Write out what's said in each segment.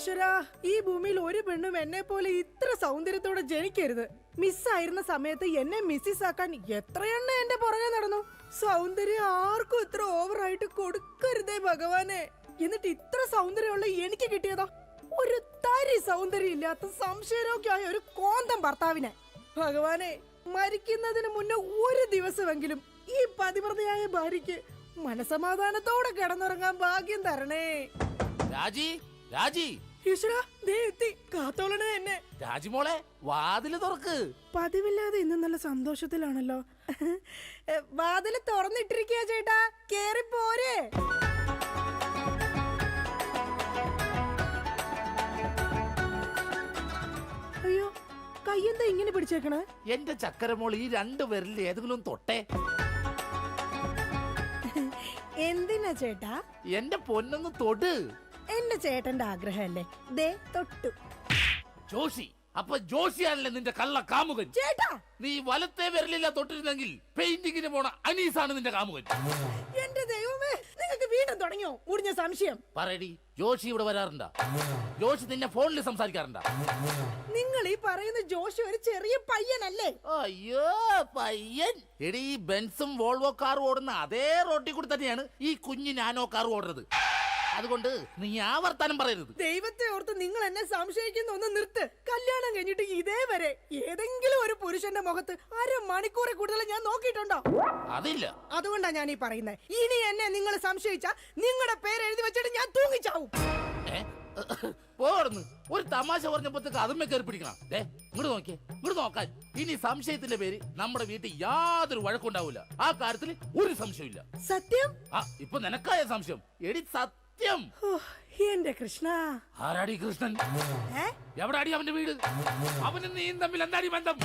ഈശ്വരാ, ഈ ഭൂമിയിൽ ഒരു പെണ്ണും എന്നെ പോലെ ഇത്ര സൗന്ദര്യത്തോടെ ജനിക്കരുത്. മിസ്സായിരുന്ന സമയത്ത് എന്നെ മിസ്സിസ് ആക്കാൻ എത്രയെണ്ണ എന്റെ പുറകെ നടന്നു. സൗന്ദര്യം ആർക്കും ഇത്ര ഓവറായിട്ട് കൊടുക്കരുതേ ഭഗവാനെ. എന്നിട്ട് ഇത്ര സൗന്ദര്യമുള്ള എനിക്ക് കിട്ടിയതോ ഒരു തരി സൗന്ദര്യം ഇല്ലാത്ത സംശയരോഗ്യമായ ഒരു കോന്തം ഭർത്താവിനെ. ഭഗവാനെ, മരിക്കുന്നതിന് മുന്നേ ഒരു ദിവസമെങ്കിലും ഈ പതിവ്രതയായ ഭാര്യയ്ക്ക് മനസമാധാനത്തോടെ കിടന്നുറങ്ങാൻ ഭാഗ്യം തരണേ. രാജി, രാജി, ഈശ്വരാ, ദേ എത്തി. കാത്തോളണേ എന്നെ. രാജിമോളെ, വാതില് തുറക്ക്. പതിവില്ലാതെ ഇന്ന് നല്ല സന്തോഷത്തിലാണല്ലോ. വാതില് തുറന്നിട്ടിരിക്കുക ചേട്ടാ, കേറി പോരെ. അയ്യോ, കയ്യെന്താ ഇങ്ങനെ പിടിച്ചേക്കണേ? എന്റെ ചക്കരമോൾ ഈ രണ്ടു പേരിൽ ഏതെങ്കിലും തൊട്ടേ. എന്തിനാ ചേട്ടാ? എന്റെ പൊന്നൊന്ന് തൊട്. എന്റെ ചേട്ടന്റെ ആഗ്രഹമല്ലേ, ദേ തൊട്ടു. ജോഷി, അപ്പൊ ജോഷിയാണല്ലേ നിന്റെ കള്ള കാമുകൻ? ചേട്ടാ, നീ വലത്തെ വിരലില്ല തൊട്ടിരുന്നെങ്കിൽ പെയിന്റിങ്ങിന് പോണ അനീസാണ് നിന്റെ കാമുകൻ. എന്റെ ദൈവമേ, നിങ്ങൾക്ക് വീണ്ടും തുടങ്ങിയോ മുടിഞ്ഞ സംശയം? പറയടി, ജോഷി ഇവിടെ വരാറുണ്ടാ? ജോഷി നിന്നെ ഫോണിൽ സംസാരിക്കാറുണ്ടാ? നിങ്ങൾ ഈ പറയുന്ന ജോഷി ഒരു ചെറിയ പയ്യനല്ലേ? അയ്യോ, പയ്യൻ. എടി, ബെൻസും വോൾവോ കാറും ഓടുന്ന അതേ റോട്ടിൽ കൂടി തന്നെയാണ് ഈ കുഞ്ഞു നാനോ കാർ ഓടുന്നത്. അതുകൊണ്ട് നീ ആ വർത്താനം പറയരുത്. ദൈവത്തെ ഓർത്ത് നിങ്ങൾ എന്നെ സംശയിക്കുന്ന ഒന്ന് നിർത്ത്. കല്യാണം കഴിഞ്ഞിട്ട് ഇതേവരെ ഏതെങ്കിലും ഒരു പുരുഷന്റെ മുഖത്ത് അരമണിക്കൂറെ കൂടുതൽ ഞാൻ നോക്കിയിട്ടുണ്ടോ? അതില്ല. അതുകൊണ്ടാ ഞാൻ ഈ പറയുന്നത്. ഇനി എന്നെ നിങ്ങൾ സംശയിച്ച നിങ്ങളുടെ പേര് എഴുതി വെച്ചിട്ട് ഞാൻ തൂങ്ങിച്ചാവും. പോർന്ന് ഒരു തമാശ പറഞ്ഞപ്പോഴത്തേക്ക് അതുമ്മേ കയറി പിടിക്കണം. ഇങ്ങോട്ട് നോക്കിയേ, ഇങ്ങോട്ട് നോക്കാൻ. ഇനി സംശയത്തിന്റെ പേര് നമ്മുടെ വീട്ടിൽ യാതൊരു വഴക്കുണ്ടാവില്ല. ആ കാര്യത്തിൽ ഒരു സംശയമില്ല. സത്യം? ഇപ്പൊ നിനക്കായ സംശയം. എടി സത്യം. എന്റെ കൃഷ്ണ. ആരാടി കൃഷ്ണൻ? എവിടാടി അവന്റെ വീട്? അവനും നീയും തമ്മിൽ എന്താടി ബന്ധം?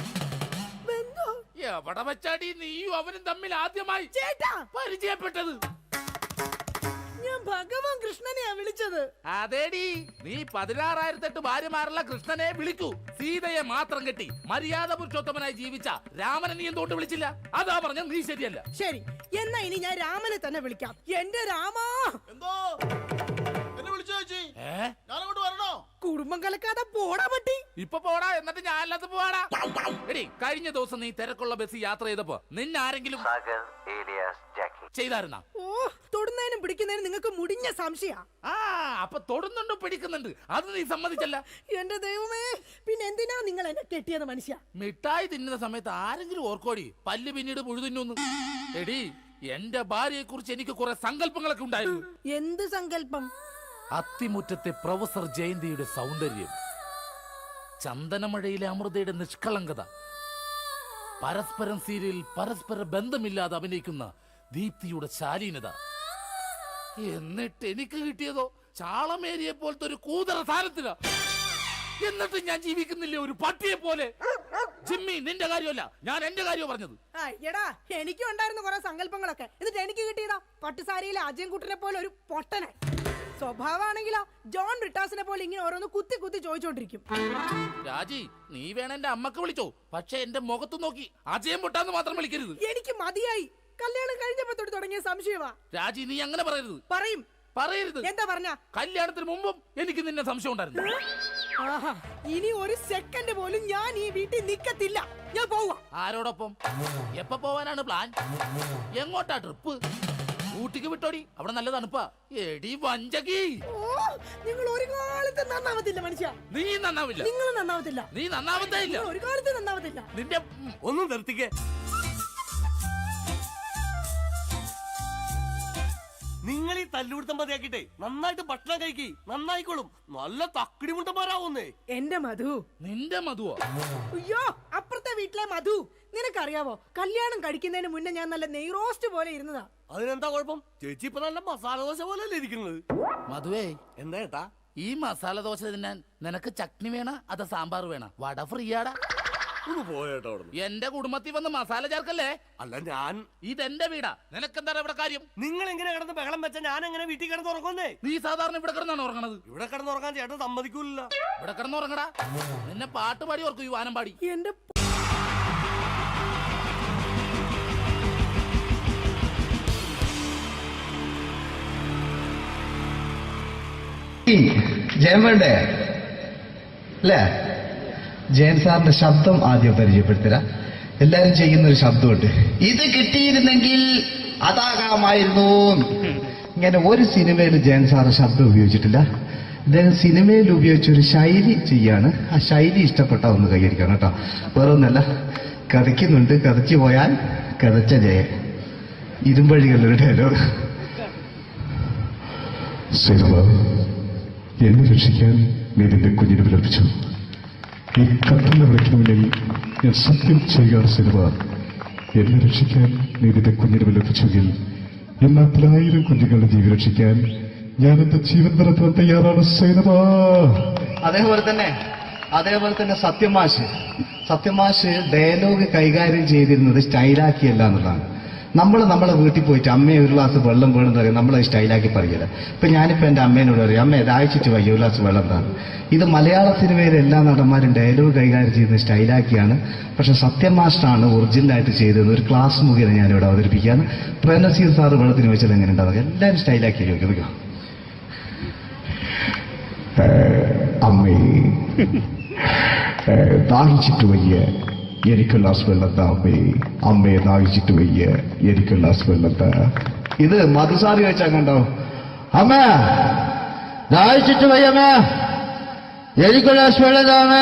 എവിടെ വെച്ചാടി നീയും അവനും തമ്മിൽ ആദ്യമായി പരിചയപ്പെട്ടത്? ഞാൻ ഭഗവാൻ കൃഷ്ണനെയാ വിളിച്ചത്. അതേടി, നീ 16,008 ഭാര്യമാരുള്ള കൃഷ്ണനെ വിളിക്കൂ. സീതയെ മാത്രം കെട്ടി മര്യാദ പുരുഷോത്തമനായി ജീവിച്ച രാമനെ നീ എന്തുകൊണ്ട് വിളിച്ചില്ല? അതാ പറഞ്ഞ നീ ശരിയല്ല. ശരി, എന്നാ ഇനി ഞാൻ രാമനെ തന്നെ വിളിക്കാം. എന്റെ രാമാ. എന്തോ എന്നെ വിളിച്ചു ചേച്ചി? ഞാനങ്ങോട്ട് വരണോ? കുടുംബം കലക്കാതെ പോടാ പറ്റി. ഇപ്പൊ പോടാ, എന്നിട്ട് ഞാൻ അല്ലാത്ത പോവാടാ. എടി, കഴിഞ്ഞ ദിവസം നീ തിരക്കുള്ള ബസ് യാത്ര ചെയ്തപ്പോ നിന്നെ ആരെങ്കിലും ചെയ്തായിരുന്ന? ഓ, തൊടുന്നതിനും പിടിക്കുന്നതിനും നിങ്ങൾക്ക് മുടിഞ്ഞ സംശയ. അപ്പൊ തൊടുന്നുണ്ടോ പിടിക്കുന്നുണ്ട്, അത് നീ സമ്മതിച്ചല്ല. എന്റെ ദൈവമേ, പിന്നെ എന്തിനാ നിങ്ങൾ എന്നെ കെട്ടിയത് മനുഷ്യ? മിഠായി തിന്നുന്ന സമയത്ത് ആരെങ്കിലും ഓർക്കോടി പല്ല് പിന്നീട് പുഴുതിന്നു? എടി, എന്റെ ഭാര്യയെ കുറിച്ച് എനിക്ക് കുറെ സങ്കല്പങ്ങളൊക്കെ ഉണ്ടായിരുന്നു. എന്ത് സങ്കല്പം? അത്തിമുറ്റത്തെ പ്രൊഫസർ ജയന്തിയുടെ സൗന്ദര്യം, ചന്ദനമഴയിലെ അമൃതയുടെ നിഷ്കളങ്കത, പരസ്പരം സീരിയൽ പരസ്പര ബന്ധമില്ലാതെ അഭിനയിക്കുന്ന ദീപ്തിയുടെ ശാലീനത. എന്നിട്ട് എനിക്ക് കിട്ടിയതോ ചാളമേരിയെ പോലത്തെ ഒരു കൂതറ സാരത്തില. എന്നിട്ട് ഞാൻ ജീവിക്കുന്നില്ലേ ഒരു പട്ടിയെ പോലെ? ജിമ്മി, നിന്റെ കാര്യമല്ല, ഞാൻ എന്റെ കാര്യം പറഞ്ഞത്. എടാ, എനിക്കും ഉണ്ടായിരുന്നു കുറെ സങ്കല്പങ്ങളൊക്കെ. എന്നിട്ട് എനിക്ക് കിട്ടിയതാ പട്ടുസാരിയിലെ അജയൻകുട്ടനെ പോലെ ഒരു പൊട്ടനെ. സ്വഭാവമാണെങ്കിലോ ജോൺ ബ്രിട്ടാസിനെ പോലെ ഇങ്ങനെ ഓരോന്ന് കുത്തി കുത്തി ചോദിച്ചോണ്ടിരിക്കും. രാജി, നീ വേണം എന്റെ അമ്മക്ക് വിളിച്ചോ, പക്ഷെ എന്റെ മുഖത്ത് നോക്കി അജയം പൊട്ടാന്ന് മാത്രം വിളിക്കരുത്. എനിക്ക് മതിയായി. കല്യാണം കഴിഞ്ഞപ്പോ തൊട്ട് തുടങ്ങിയ സംശയമാ. രാജി, നീ അങ്ങനെ പറയരുത്. പറയരുത്. എന്താ പറഞ്ഞ? കല്യാണത്തിന് മുമ്പും എനിക്ക് നിന്നെ സംശയം ഉണ്ടായിരുന്നു. ഇനി ഒരു സെക്കൻഡ് പോലും ഞാൻ ഈ വീട്ടിൽ നിക്കത്തില്ല. ഞാൻ പോവാ. ആരോടൊപ്പം? എപ്പോ പോവാനാണ് പ്ലാൻ? എങ്ങോട്ടാ ട്രിപ്പ്? ഊട്ടിക്ക് വിട്ടോടി, അവിടെ നല്ല തണുപ്പാ. എടി വഞ്ചകി, നിങ്ങൾ ഒരു കാലത്ത് നന്നാവത്തില്ല മനുഷ്യ. നീ നന്നാവില്ല. നിങ്ങൾ നന്നാവത്തില്ല. നീ നന്നാവത്തേ ഇല്ല. ഒരു കാലത്ത് നന്നാവത്തില്ല. നിന്റെ ഒന്നും നിർത്തിക്കേ. നിങ്ങൾ ഈ തല്ലുപിടുത്തം മതിയാക്കിട്ടെ നന്നായിട്ട് ഭക്ഷണം കഴിക്കി, നന്നായിക്കോളും. നല്ല തക്കിടി മുണ്ടന്മാരാവുന്നേ. എന്റെ മധു. നിന്റെ മധുവോ? അയ്യോ, അപ്പുറത്തെ വീട്ടിലെ മധു. നിനക്കറിയാവോ, കല്യാണം കഴിക്കുന്നതിന് മുന്നേ ഞാൻ നല്ല നെയ് റോസ്റ്റ് പോലെ ഇരുന്നതാ. അതിനെന്താ കുഴപ്പം? ചേച്ചി ഇപ്പൊ നല്ല മസാല ദോശ പോലല്ലേ ഇരിക്കുന്നത്. മധുവേ, എന്താ ഏട്ടാ? ഈ മസാല ദോശ തിന്നാൻ നിനക്ക് ചട്നി വേണ അതോ സാമ്പാർ വേണ? വട ഫ്രീയാടാ. പോയേട്ടോ. എന്റെ കുടുംബത്തിൽ വന്ന് മസാല ചേർക്കല്ലേ. അല്ല, ഞാൻ ഇതെന്റെ വീടാ, നിനക്കെന്താണ് ഇവിടെ കാര്യം? നിങ്ങൾ എങ്ങനെ കിടന്ന് ബഹളം വെച്ച ഞാൻ എങ്ങനെ വീട്ടിൽ കിടന്ന് ഉറങ്ങുന്നേ? നീ സാധാരണ ഇവിടെ കിടന്നാണ് ഉറങ്ങണത്. ഇവിടെ കിടന്ന് ഉറങ്ങാൻ ചേട്ടൻ സമ്മതിക്കൂല. ഇവിടെ കിടന്ന് ഉറങ്ങടാ. നിന്നെ പാട്ട് പാടി ഓർക്കും, ഈ വാനം പാടി. എന്റെ ജയൻ വേണ്ടേ അല്ലേ? ജയൻ സാറിന്റെ ശബ്ദം ആദ്യം പരിചയപ്പെടുത്തരാ. എല്ലാരും ചെയ്യുന്ന ഒരു ശബ്ദമുണ്ട്, ഇത് കിട്ടിയിരുന്നെങ്കിൽ അതാകാമായിരുന്നു. ഇങ്ങനെ ഒരു സിനിമയിൽ ജയൻ സാറ് ശബ്ദം ഉപയോഗിച്ചിട്ടില്ല. അദ്ദേഹം സിനിമയിൽ ഉപയോഗിച്ച ഒരു ശൈലി ചെയ്യാണ്. ആ ശൈലി ഇഷ്ടപ്പെട്ട ഒന്ന് കൈകരിക്കണം കേട്ടോ. വേറെ ഒന്നല്ല, കഥയ്ക്കുന്നുണ്ട്, കഥച്ചു പോയാൽ കഥച്ച ജയൻ. ഇരുമ്പഴികളുടെ ഡയലോഗ്. സേവ, എന്നെ രക്ഷിക്കാൻ നീ നിന്റെ കുഞ്ഞിനെ വിലപിച്ചു. ഈ കത്തലിനെ വിളിക്കണമെങ്കിൽ ഞാൻ സത്യം ചെയ്യുകയാണ് സേവ. എന്നെ രക്ഷിക്കാൻ നീ നിന്റെ കുഞ്ഞിനെ വിലപിച്ചെങ്കിൽ എല്ലാ 10,000 കുഞ്ഞുങ്ങളുടെ ജീവൻ രക്ഷിക്കാൻ ഞാൻ എന്റെ ജീവൻ നടത്താൻ തയ്യാറാണ് സേനവ. അതേപോലെ തന്നെ സത്യമാഷ് ഡയലോഗ് കൈകാര്യം ചെയ്തിരുന്നത് സ്റ്റൈലാക്കിയല്ല എന്നുള്ളതാണ്. നമ്മളെ വീട്ടിൽ പോയിട്ട് അമ്മയെ ഒരു ഗ്ലാസ് വെള്ളം വേണമെന്ന് പറയും, നമ്മളത് സ്റ്റൈലാക്കി പറയില്ല. ഇപ്പൊ ഞാനിപ്പോ എന്റെ അമ്മേനോട് പറയും, അമ്മ ദാഹിച്ചിട്ട് വയ്യ ഒരു ഗ്ലാസ് വെള്ളം എന്താണ്. ഇത് മലയാള സിനിമയിലെ എല്ലാ നടന്മാരും ഡയലോഗ് കൈകാര്യം ചെയ്യുന്നത് സ്റ്റൈലാക്കിയാണ്. പക്ഷെ സത്യമാഷ്ടാണ് ഒറിജിനലായിട്ട് ചെയ്തത്. ഒരു ക്ലാസ് മുഖേന ഞാനിവിടെ അവതരിപ്പിക്കുകയാണ്. പ്രേംനസീർ സാറ് വെള്ളത്തിന് വെച്ചത് എങ്ങനെ ഉണ്ടാവുക? എല്ലാവരും സ്റ്റൈലാക്കി ചോദിക്കുക. അമ്മേ, ദാഹിച്ചിട്ട് വയ്യ, എനിക്ക് ഗ്ലാസ് വെള്ളം താ അമ്മേ. അമ്മയെ ദാഹിച്ചിട്ട് വയ്യ, എനിക്ക് ഗ്ലാസ് വെള്ളം താ. ഇത് മധുസാറി വെച്ചാൽ കണ്ടോ, അമ്മ ദാഹിച്ചിട്ട് വയ്യമ്മ, എനിക്ക് ഗ്ലാസ് വെള്ളം താ അമ്മ.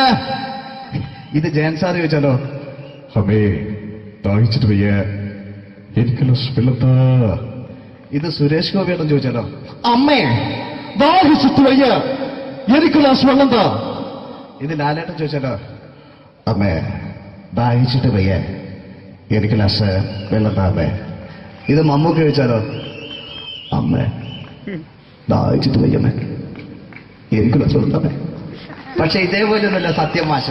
ഇത് ജയൻ സാറി വെച്ചാലോ, അമ്മേ ദാഹിച്ചിട്ട് വയ്യ, എനിക്ക് ഗ്ലാസ് വെള്ളം താ. ഇത് സുരേഷ് ഗോപിയോടും ചോദിച്ചാലോ, അമ്മേ ദാഹിച്ചിട്ട് വയ്യ, എനിക്ക് ഗ്ലാസ് വെള്ളം താ. ഇത് ലാലേട്ടൻ ചോദിച്ചാലോ, അമ്മേ ദാഹിച്ചിട്ട് വയ്യ, എനിക്ക് ഗ്ലാസ് വെള്ളം താ അമ്മേ. ഇത് മമ്മൂക്ക് ചോദിച്ചാലോ, അമ്മേ ദാഹിച്ചിട്ട് വയ്യമ്മേ, എനിക്ക് ഗ്ലാസ് വെള്ളം താ അമ്മേ. പക്ഷെ ഇതേപോലെ ഒന്നുമല്ല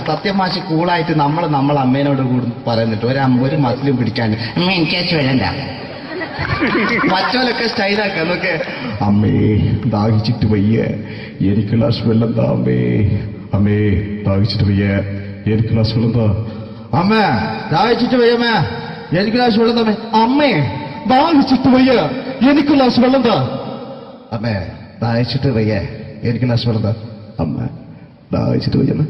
സത്യമാഷ് കൂളായിട്ട് നമ്മളെ അമ്മേനോട് കൂടി പറയുന്നിട്ട് ഒരു മസിലും പിടിക്കാൻ അമ്മ എനിക്ക് വേണ്ട. മറ്റോലൊക്കെ സ്റ്റൈലാക്കാം നോക്കെ. അമ്മേ ദാഹിച്ചിട്ട് വയ്യ, എനിക്ക് ഗ്ലാസ് വെള്ളം താ അമ്മേ. അമ്മേ ദാഹിച്ചിട്ട് വയ്യ, എനിക്ക് ഗ്ലാസ് വെള്ളം താ. അമ്മ ദാഹിച്ചിട്ട് വയ്യമ്മ, എനിക്ക് ഗ്ലാസ് വെള്ളം താ. അമ്മേ ദാഹിച്ചിട്ട് വയ്യ, എനിക്ക് ഗ്ലാസ് വെള്ളം താ. അമ്മേ ദാഹിച്ചിട്ട് വയ്യ, എനിക്ക് ഗ്ലാസ് വെള്ളം താ. അമ്മ ദാഹിച്ചിട്ട് വയ്യമ്മ,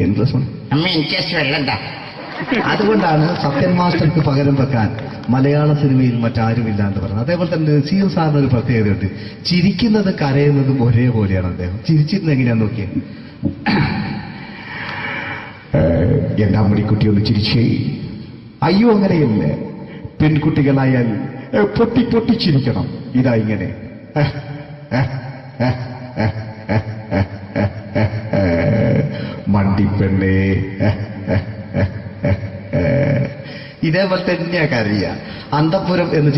എനിക്ക് ഗ്ലാസ് വെള്ളം. അമ്മ എനിക്ക് വെള്ളം താ. അതുകൊണ്ടാണ് സത്യൻ മാസ്റ്റർക്ക് പകരം വെക്കാൻ മലയാള സിനിമയിൽ മറ്റാരുമില്ല എന്ന് പറഞ്ഞത്. അതേപോലെ തന്നെ നസീർ സാറിന് ഒരു പ്രത്യേകതയുണ്ട്, ചിരിക്കുന്നത് കരയുന്നതും ഒരേപോലെയാണ്. അദ്ദേഹം ചിരിച്ചിരുന്നത് എങ്ങനെയാന്ന് നോക്കിയേ. എന്റെ അമ്മണിക്കുട്ടി ഒന്ന് ചിരിച്ചേ. അയ്യോ അങ്ങനെയല്ല, പെൺകുട്ടികളായാൽ പൊട്ടി പൊട്ടി ചിരിക്കണം. ഇതാ ഇങ്ങനെ മണ്ടിപ്പെണ്ണേ. ഇതേപോലെ തന്നെയാ കരയ. അന്തപ്പുരം എന്ന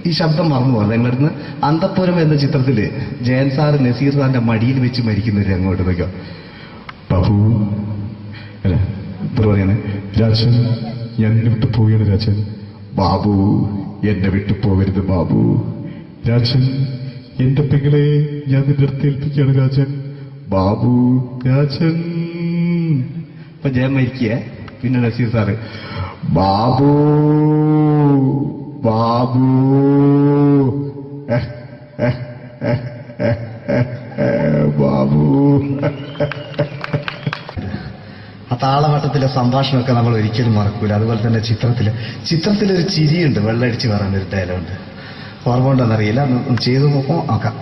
ഈ ശബ്ദം മറന്നു പോകാം നിങ്ങളടുന്ന്. അന്തപ്പുരം എന്ന ചിത്രത്തില് ജയൻ സാറ് നസീർ സാറിന്റെ മടിയിൽ വെച്ച് മരിക്കുന്നവര് അങ്ങോട്ട് നോക്കാം. ബാബു അല്ല പറയാണ്, രാജൻ ഞാൻ എന്നെ വിട്ടു പോവുകയാണ് രാജൻ. ബാബു എന്നെ വിട്ടു പോകരുത് ബാബു. രാജൻ എന്റെ പെങ്ങളെ ഞാൻ നിന്റെ അടുത്ത് ഏൽപ്പിക്കുകയാണ് രാജൻ. ബാബു രാജൻ. ഇപ്പൊ ജയൻ മരിക്കുക, പിന്നെ നസീർ സാറ് ബാബു ബാബു. ബാബു. ആ താളവട്ടത്തിലെ സംഭാഷണമൊക്കെ നമ്മൾ ഒരിക്കലും മറക്കൂല. അതുപോലെ തന്നെ ചിത്രത്തിലൊരു ചിരിയുണ്ട്, വെള്ളടിച്ച് പറയുന്നൊരു ഡയലോഗുണ്ട്. ഓർമ്മ ഉണ്ടോന്നറിയില്ല, ഒന്ന് ചെയ്തു നോക്കാം.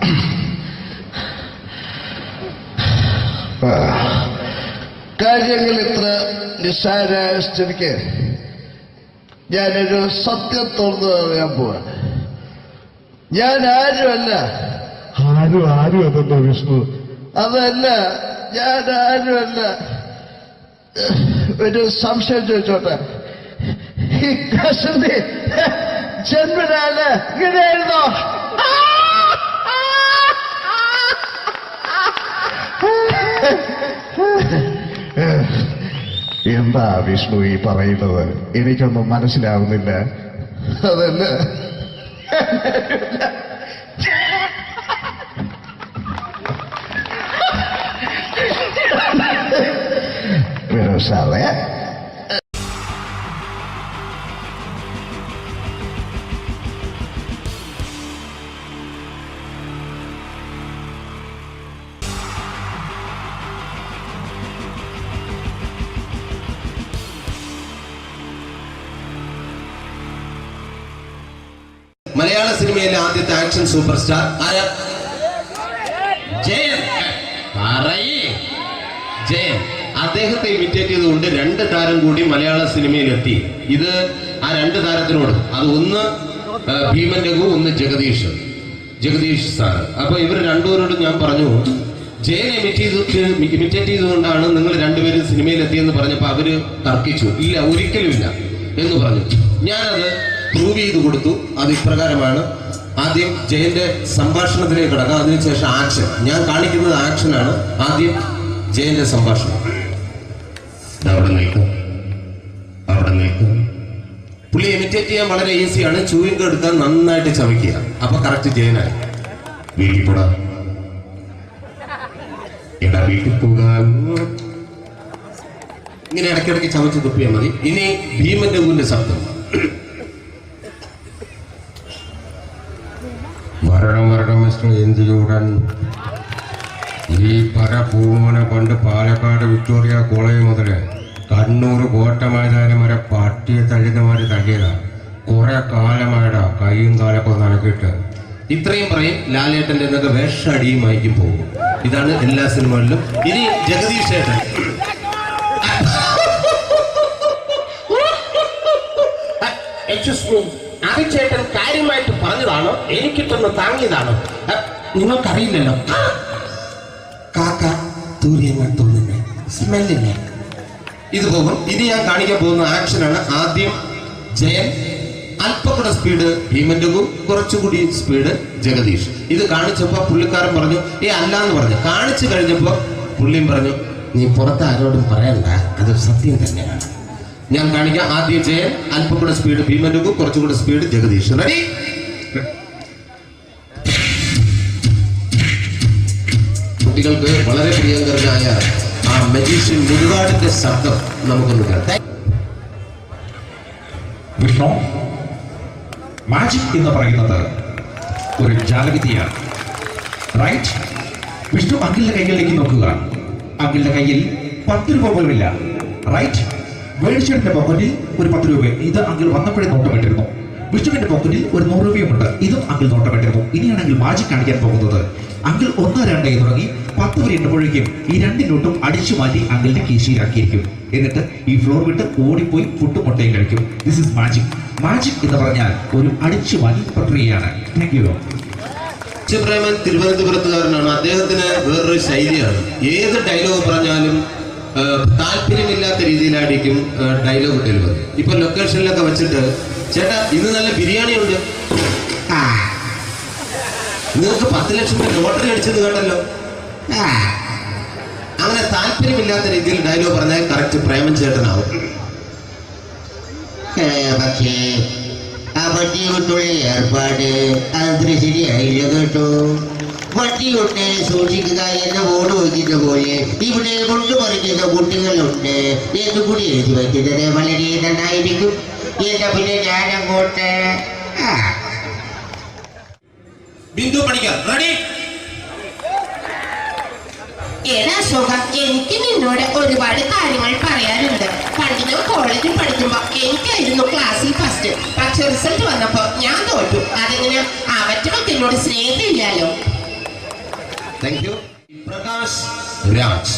കാര്യങ്ങൾ ഇത്ര നിസ്സാരമായ സ്ഥിതിക്ക് ഞാനൊരു സത്യം തുറന്നു പറയാൻ പോവാ. ഞാൻ ആരുമല്ല. ആരും അതെന്താ വിഷ്ണു? അതല്ല, ഞാൻ ആരുമല്ല. ഒരു സംശയം ചോദിച്ചോട്ടെ, ഈ കസന്തി ജന്മനാല് ഇങ്ങനെയായിരുന്നോ? എന്താ വിഷ്ണു ഈ പറയുന്നത്? എനിക്കൊന്നും മനസ്സിലാവുന്നില്ല. അതല്ല, സാറേ മലയാള സിനിമയിലെ ആദ്യത്തെ ആക്ഷൻ സൂപ്പർ സ്റ്റാർ ആരാ? ജയൻ. ജയൻ. അദ്ദേഹത്തെ ഇമിറ്റേറ്റ് ചെയ്തുകൊണ്ട് 2 താരം കൂടി മലയാള സിനിമയിലെത്തി. ഇത് ആ 2 താരത്തിനോട്, അത് ഒന്ന് ഭീമൻ രഘു, ഒന്ന് ജഗദീഷ് സാർ. അപ്പൊ ഇവർ രണ്ടുപേരോടും ഞാൻ പറഞ്ഞു, ജയൻ ഇമിറ്റേറ്റ് ചെയ്തുകൊണ്ടാണ് നിങ്ങൾ രണ്ടുപേരും സിനിമയിലെത്തിയെന്ന് പറഞ്ഞപ്പോൾ അവര് തർക്കിച്ചു. ഇല്ല, ഒരിക്കലും ഇല്ല എന്ന് പറഞ്ഞു. ഞാനത് പ്രൂവ് ചെയ്ത് കൊടുത്തു. അത് ഇപ്രകാരമാണ്. ആദ്യം ജയന്റെ സംഭാഷണത്തിലേക്ക് കിടക്കാം, അതിനുശേഷം ആക്ഷൻ. ഞാൻ കാണിക്കുന്നത് ആക്ഷനാണ്. ആദ്യം ജയന്റെ സംഭാഷണം. അവിടെ നിൽക്കും. പുള്ളി ഇമിറ്റേറ്റ് ചെയ്യാൻ വളരെ ഈസിയാണ്. ചൂയിങ് എടുക്കാൻ നന്നായിട്ട് ചവയ്ക്കുക. അപ്പൊ കറക്റ്റ് ജയനായി. വീട്ടിൽ പോടാ, എടാ വീട്ടിൽ പോകാൻ. ഇങ്ങനെ ഇടയ്ക്കിടയ്ക്ക് ചവച്ച് തുപ്പിയാൽ മതി. ഇനി ഭീമൻ രഘുവിന്റെ ശബ്ദം. വരണം മിസ്റ്റർ എന്തിലൂടൻ. ഈ പരഭൂമന പണ്ട് പാലക്കാട് വിക്ടോറിയ കോളേജ് മുതല് കണ്ണൂർ കോട്ട മൈതാനം വരെ പട്ടിയെ തള്ളുന്നമാര് തള്ളിയതാ. കുറെ കാലമായടാ കൈയും കാലൊക്കെ നടക്കിയിട്ട്. ഇത്രയും പറയും. ലാലേട്ടന്റെ എന്നൊക്കെ വേഷടിയുമായിരിക്കും പോകും. ഇതാണ് എല്ലാ സിനിമകളിലും. ഇനി ജഗദീഷ് ചേട്ടൻ. ചേട്ടൻ കാര്യമായിട്ട് പറഞ്ഞതാണോ എനിക്കിട്ടൊന്ന് താങ്ങിയതാണോ? നിങ്ങൾക്കറിയില്ലല്ലോ. കാക്ക തൂരിയെന്ന് തോന്നുന്നു, സ്മെല്ലില്ലേ? ഇത് പോകും. ഇനി ഞാൻ കാണിക്കാൻ പോകുന്ന ആക്ഷനാണ്. ആദ്യം ജയൻ, അല്പം കൂടെ സ്പീഡ് ഭീമൻ രഘു, കുറച്ചുകൂടി സ്പീഡ് ജഗദീഷ്. ഇത് കാണിച്ചപ്പോ പുള്ളിക്കാരൻ പറഞ്ഞു അല്ലാന്ന് പറഞ്ഞു. കാണിച്ചു കഴിഞ്ഞപ്പോ പുള്ളിയും പറഞ്ഞു നീ പുറത്ത് ആരോടും പറയണ്ട, അത് സത്യം തന്നെയാണ്. ഞാൻ കാണിക്കാം. ആദ്യം ജയൻ, അല്പം കൂടെ സ്പീഡ് ഭീമൻ രഘു, കുറച്ചുകൂടെ സ്പീഡ് ജഗദീഷ്. റെഡി? കുട്ടികൾക്ക് വളരെ പ്രിയങ്കരനായ ആ മജീഷ്യൻ മുരുകാടിന്റെ ശബ്ദം നമുക്കൊന്ന് കേൾക്കാം. വിഷ്ണു, മാജിക് എന്ന് പറയുന്നത് ഒരു ജാലവിദ്യയാണ്, റൈറ്റ്? വിഷ്ണു അങ്കിളിന്റെ കൈകളിലേക്ക് നോക്കുക. അങ്കിളിന്റെ കയ്യിൽ 10 രൂപ പോലുമില്ല, റൈറ്റ്? വേണിച്ചേട്ടന്റെ പോക്കറ്റിൽ ഒരു 10 രൂപ. ഇത് അങ്കിൾ വന്നപ്പോഴേ നോട്ടമിട്ടിരുന്നു. വിഷ്ണുവിന്റെ പോക്കറ്റിൽ ഒരു 100 രൂപയുമുണ്ട്. ഇതും അങ്കിൾ നോട്ടമിട്ടിരുന്നു. ഇനിയാണെങ്കിൽ മാജിക് കാണിക്കാൻ പോകുന്നത്. അങ്കിൾ 1, 2 തുടങ്ങി 10 വരെ എണ്ണുമ്പോഴേക്കും ഈ 2 നോട്ടും അടിച്ചു മാറ്റി അങ്കിളിന്റെ കീശയിലാക്കിയിരിക്കും. എന്നിട്ട് ഈ ഫ്ലോർ വിട്ട് ഓടിപ്പോയി ഫുഡ് മുട്ടയും കഴിക്കും. This is magic. മാജിക് എന്ന് പറഞ്ഞാൽ ഒരു അടിച്ചു മാറ്റി പ്രക്രിയയാണ്. Thank you. പ്രേമൻ തിരുവനന്തപുരത്തുകാരനാണ്. അദ്ദേഹത്തിന് വേറൊരു ശൈലിയാണ്. ഏത് ഡയലോഗ് പറഞ്ഞാലും താല്പര്യമില്ലാത്ത രീതിയിലായിരിക്കും ഡയലോഗ് ഡെലിവറി. ഇപ്പൊ ലൊക്കേഷനിലൊക്കെ വെച്ചിട്ട് ചേട്ടാ ഇന്ന് നല്ല ബിരിയാണി ഉണ്ട്, നിങ്ങൾക്ക് 10 ലക്ഷം രൂപ ലോട്ടറി അടിച്ചത് കേട്ടല്ലോ. അങ്ങനെ താല്പര്യമില്ലാത്ത രീതിയിൽ ഡയലോഗ് പറഞ്ഞാൽ കറക്റ്റ് പ്രേമൻ ചേട്ടനാവും. പക്ഷേ ആ വട്ടി കൊണ്ടുള്ള ഏർപ്പാട് അത്ര ശരിയായില്ല കേട്ടോ. വട്ടി കൊണ്ട് സൂക്ഷിക്കുക എന്ന ബോർഡ് വയ്ക്കുന്ന പോലെ ഇവിടെ കൊണ്ടുപറിക്കുന്ന കുട്ടികളുണ്ട് എന്ന് കൂടി എഴുതി വയ്ക്കുന്നത് വളരെ നന്നായിരിക്കും. എന്നാ പിന്നെ ഞാനങ്ങോട്ട് ബിന്ദു പണിക്കർ. റെഡി? ഏതാ അശോക, എനിക്ക് നിന്നോട് ഒരുപാട് കാര്യങ്ങൾ പറയാനുണ്ട്. പണ്ട് ഞാൻ കോളേജിൽ പഠിക്കുമ്പോ എനിക്കായിരുന്നു ക്ലാസ്സിൽ ഫസ്റ്റ്. പക്ഷെ റിസൾട്ട് വന്നപ്പോ ഞാൻ തോറ്റു. അതെങ്ങനെ അവറ്റൊക്കെ എന്നോട് സ്നേഹമില്ലല്ലോ. Thank you. പ്രകാശ് രാജ്.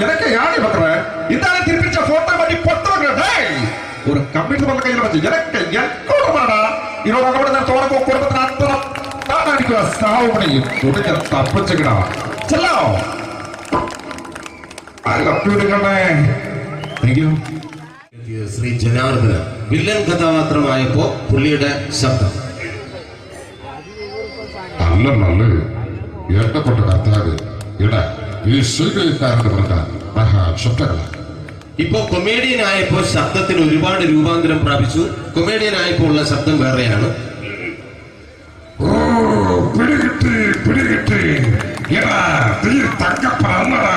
எனக்கு யானை பண்ற இந்த திருப்பிச்ச போட்டோ பண்ணி பொட்டுவாங்க. ஒரு கம்ப்யூட்டர் பண்ண கையில வச்சு எனக்கு என்கூடமாடா இதோட கூட நான் தோறக்கு குடும்பத்தை அப்புறம் நான் அடிக்கிற சாவு பண்ணி கொடுக்க தப்பிச்சுக்கடா. செல்லோ I love you ഡിക്കണേ. Thank you. Shri Janardhana villain കഥാപാത്രമായപ്പോ പുള്ളിയുടെ ശബ്ദം. അല്ല നല്ല ഏർപ്പെട്ട കർത്താവ് ഇട ഈ സ്വീകരിക്കാരുടെ പ്രധാന മഹാശബ്ദങ്ങള. ഇപ്പോ കൊമേഡിയൻ ആയപ്പോ ശബ്ദത്തിന് ഒരുപാട് രൂപാന്തരം പ്രാപിച്ചു. കൊമേഡിയൻ ആയപ്പോ ഉള്ള ശബ്ദം വേറെയാണ്. ഓ പിടികിട്ടി എടാ തീ തങ്കപ്പറന്നടാ.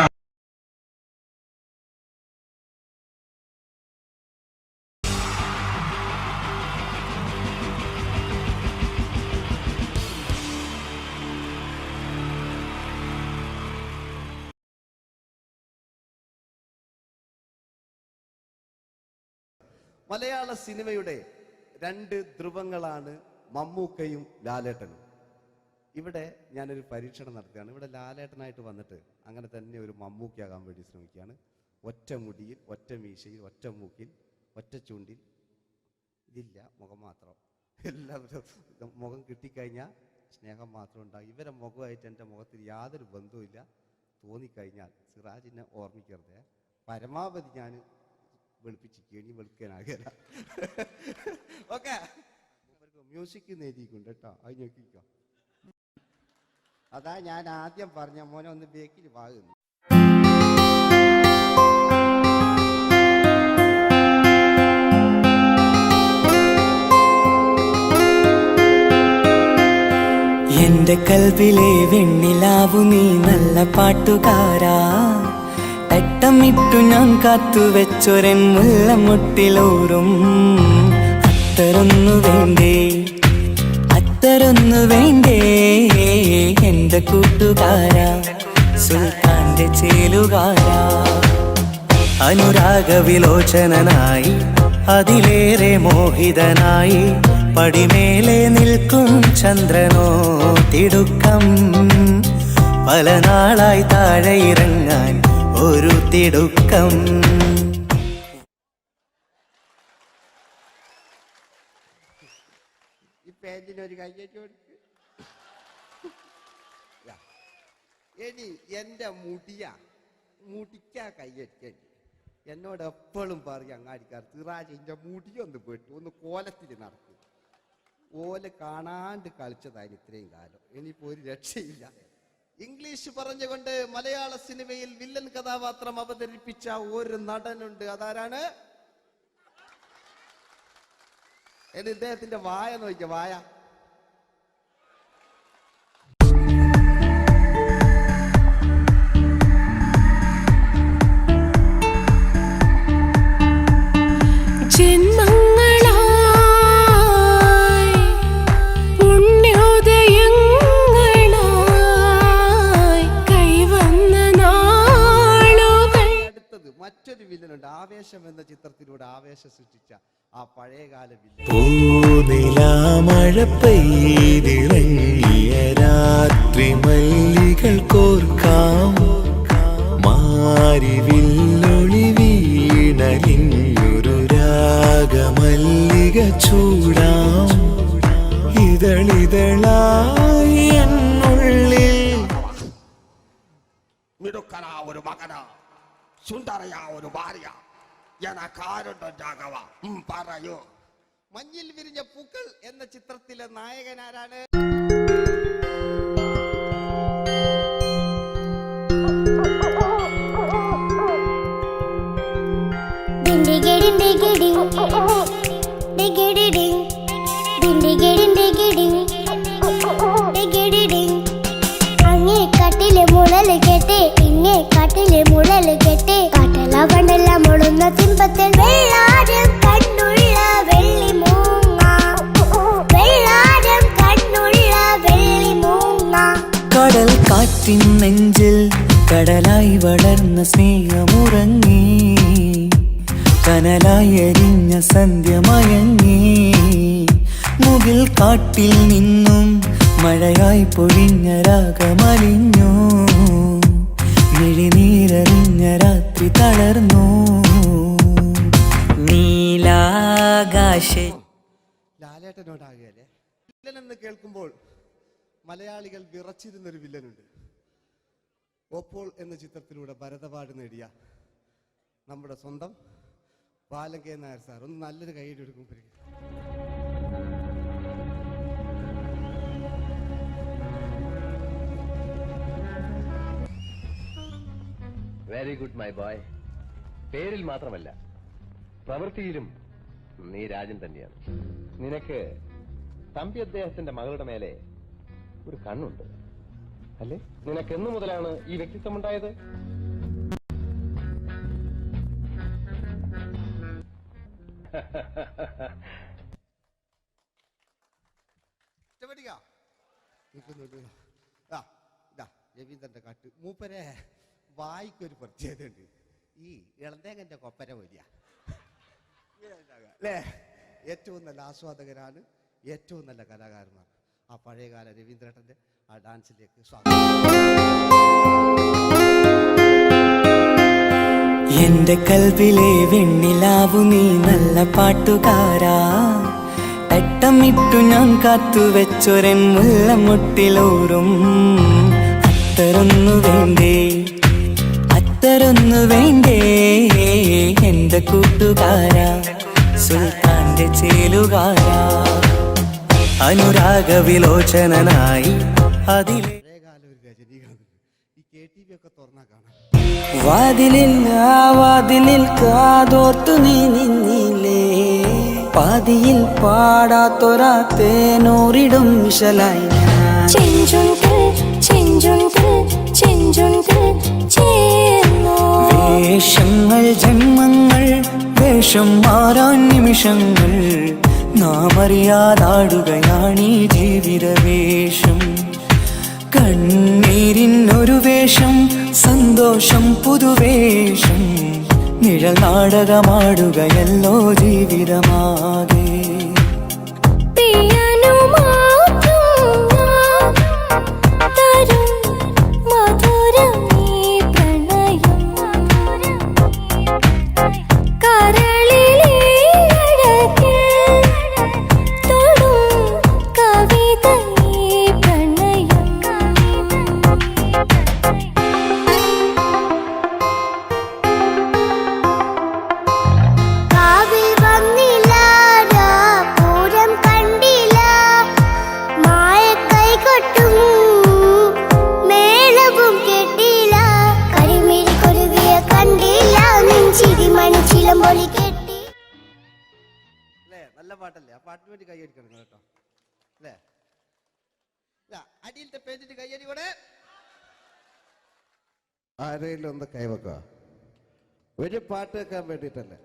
മലയാള സിനിമയുടെ രണ്ട് ധ്രുവങ്ങളാണ് മമ്മൂക്കയും ലാലേട്ടനും. ഇവിടെ ഞാനൊരു പരീക്ഷണം നടത്തുകയാണ്. ഇവിടെ ലാലേട്ടനായിട്ട് വന്നിട്ട് അങ്ങനെ തന്നെ ഒരു മമ്മൂക്കയാകാൻ വേണ്ടി ശ്രമിക്കുകയാണ്. ഒറ്റ മുടിയിൽ, ഒറ്റ മീശയിൽ, ഒറ്റ മൂക്കിൽ, ഒറ്റ ചൂണ്ടിൽ, ഇതില്ല, മുഖം മാത്രം. എല്ലാവരും മുഖം കിട്ടിക്കഴിഞ്ഞാൽ സ്നേഹം മാത്രം ഉണ്ടാകും. ഇവരെ മുഖമായിട്ട് എൻ്റെ മുഖത്തിൽ യാതൊരു ബന്ധവുമില്ല. തോന്നിക്കഴിഞ്ഞാൽ സിറാജിനെ ഓർമ്മിക്കരുത്. പരമാവധി ഞാൻ വെളുപ്പിച്ചിരിക്കുക, ഇനി വെളുക്കാനാകില്ല. ഓക്കെ, മ്യൂസിക് നേടിയിട്ടുണ്ട് കേട്ടോ, അത് നോക്കിക്കോ. അതാ ഞാൻ ആദ്യം പറഞ്ഞ മോനെ ഒന്ന് ബേക്കിൽ വാങ്ങുന്നു. എന്റെ കൽവിലെ വെണ്ണിലാവു നീ നല്ല പാട്ടുകാരാ, തട്ടമിട്ടു ഞാൻ കാത്തുവെച്ചൊരൻ മുല്ലമുട്ടിലൂറും. അത്തരൊന്നു വേണ്ടേ, അത്തരൊന്നു വേണ്ടേ എന്റെ കൂട്ടുകാരാ, സുൽത്താന്റെ ചേലുകാരാ. അനുരാഗവിലോചനായി അതിലേറെ മോഹിതനായി പടിമേലെ നിൽക്കും ചന്ദ്രനോ തിടുക്കം. പല നാളായി താഴെ ഇറങ്ങാൻ ഒരു തിടുക്കം. ഈ പേജിനൊരു കയ്യേറ്റ് കൊടുക്ക്. എടി എൻ്റെ മുടിക്കാ കയ്യേറ്റേണ്ടി. എന്നോട് എപ്പോഴും പറയും അങ്ങാടിക്കാർ, സിറാജ് എൻ്റെ മുടിയൊന്ന് പോയിട്ട് ഒന്ന് കോലത്തിൽ നടക്കും. ഓല കാണാണ്ട് കളിച്ചതായിരുന്നു ഇത്രയും കാലം. ഇനിയിപ്പോൾ ഒരു രക്ഷയില്ല. ഇംഗ്ലീഷ് പറഞ്ഞുകൊണ്ട് മലയാള സിനിമയിൽ വില്ലൻ കഥാപാത്രം അവതരിപ്പിച്ച ഒരു നടനുണ്ട്. അതാരാണ്? ഇദ്ദേഹത്തിന്റെ വായ നോക്കിയ വായ. മറ്റൊരു വില്ലനുണ്ട്. ആവേശം എന്ന ചിത്രത്തിലൂടെ ആവേശം സൃഷ്ടിച്ച ആ പഴയകാല വില്ലൻ. പൂനിലാമഴ പെയ്തിറങ്ങിയ രാത്രി മല്ലികൾ കോർക്കാം, മാരിവില്ലൊളി വീണലിഞ്ഞൊരു രാഗമല്ലിക ചൂടാം. ഇതളിതളായി എന്നുള്ളിൽ മിടുക്കനാ ഒരു മകനാ, സുന്ദരയാ ഒരു ഭാര്യ, എനക്കാരുണ്ടോ രാഘവ, പറയൂ. മഞ്ഞിൽ വിരിഞ്ഞ പൂക്കൾ എന്ന ചിത്രത്തിലെ നായകനാരാണ്? കാട്ടിലെ മുഴല് കേട്ട് ഇന്നെ കാട്ടിലെ മുഴല് കേട്ട് കാട്ടല കണ്ടല്ല മുളുന്ന സിംഹത്തിൽ വെള്ളാരം കണ്ണുള്ള വെള്ളി മൂങ്ങ, വെള്ളാരം കണ്ണുള്ള വെള്ളി മൂങ്ങ. കടൽ കാറ്റിൻ നെഞ്ചിൽ കടലായി വളർന്ന സ്നേഹമുറങ്ങി, കനലായി എരിഞ്ഞ സന്ധ്യ മയങ്ങി. മുകിൽ കാട്ടിൽ നിന്നും മഴയായി പൊഴിഞ്ഞ രാഗമലിഞ്ഞു, മിഴിനീരറിഞ്ഞ രാത്രി തളർന്നു. നീലാകാശ ലാലേട്ടനോടാകല്ലേ വില്ലൻ എന്ന് കേൾക്കുമ്പോൾ മലയാളികൾ വിറച്ചിരുന്നൊരു വില്ലനുണ്ട്. ഓപ്പോൾ എന്ന ചിത്രത്തിലൂടെ ഭരത് അവാർഡ് നേടിയ നമ്മുടെ സ്വന്തം ബാലൻ കെ നായർ സാർ. ഒന്ന് നല്ലൊരു കൈയ്യടി എടുക്കുമ്പോൾ വെരി ഗുഡ് മൈ ബോയ്. പേരിൽ മാത്രമല്ല പ്രവൃത്തിയിലും നീ രാജൻ തന്നെയാണ്. നിനക്ക് തമ്പി അദ്ദേഹത്തിന്റെ മകളുടെ മേലെ ഒരു കണ്ണുണ്ട് അല്ലേ? നിനക്ക് എന്നു മുതലാണ് ഈ വ്യക്തിത്വം ഉണ്ടായത്? രവീന്ദ്രന്റെ കാട്ട് മൂപ്പരെ വായിക്കൊരു പ്രത്യേകത ഉണ്ട്. ഈ ഇളന്തേങ്ങന്റെ കൊപ്പര വലിയ അല്ലേ? ഏറ്റവും നല്ല ആസ്വാദകരാണ്, ഏറ്റവും നല്ല കലാകാരന്മാർ. ആ പഴയകാല രവീന്ദ്രേട്ടൻ്റെ ആ ഡാൻസിലേക്ക് സ്വാഗതം. എന്റെ കൽവിലെ വെണ്ണിലാവു നീ നല്ല പാട്ടുകാരാ, തട്ടമിട്ടു ഞാൻ കാത്തുവെച്ചൊരൻ മുല്ലമുട്ടിലൂറും. അത്തരൊന്നു വേണ്ടേ, അത്തരൊന്നു വേണ്ടേ എന്റെ കൂട്ടുകാരാ, സുൽത്താന്റെ ചേലുകാരാ. അനുരാഗവിലോചനായി അതിലെ പഴയകാല ഒരു രജനീകാന്ത് ഈ KTV ഒക്കെ തുറന്നാൽ കാണാം. വാതിലിൽ ആ വാതിലിൽ കാതോർത്തു നീ നിന്നില്ലേ, പാതിയിൽ പാടാത്തൊരാ തേനൂറിടും മിശലായി വേഷങ്ങൾ ജന്മങ്ങൾ, വേഷം മാറാൻ നിമിഷങ്ങൾ, നാം അറിയാതാടുകയാണീ ജീവിതവേഷം. കണ്ണീരിനൊരു വേഷം, സന്തോഷം പുതുവേഷം, നിഴൽ നാടകമാടുകയല്ലോ ജീവിതമാകെ. നല്ല പാട്ടല്ലേ? ആ പാട്ടിന് വേണ്ടി കൈയടിക്കണം കേട്ടോ, അല്ലേ? അടിയിലത്തെ പേജിന്റെ കൈയടി കൂടെ ആരെങ്കിലും ഒന്ന് കൈവക്കുക. ഒരു പാട്ട് വെക്കാൻ വേണ്ടിട്ടല്ലേ?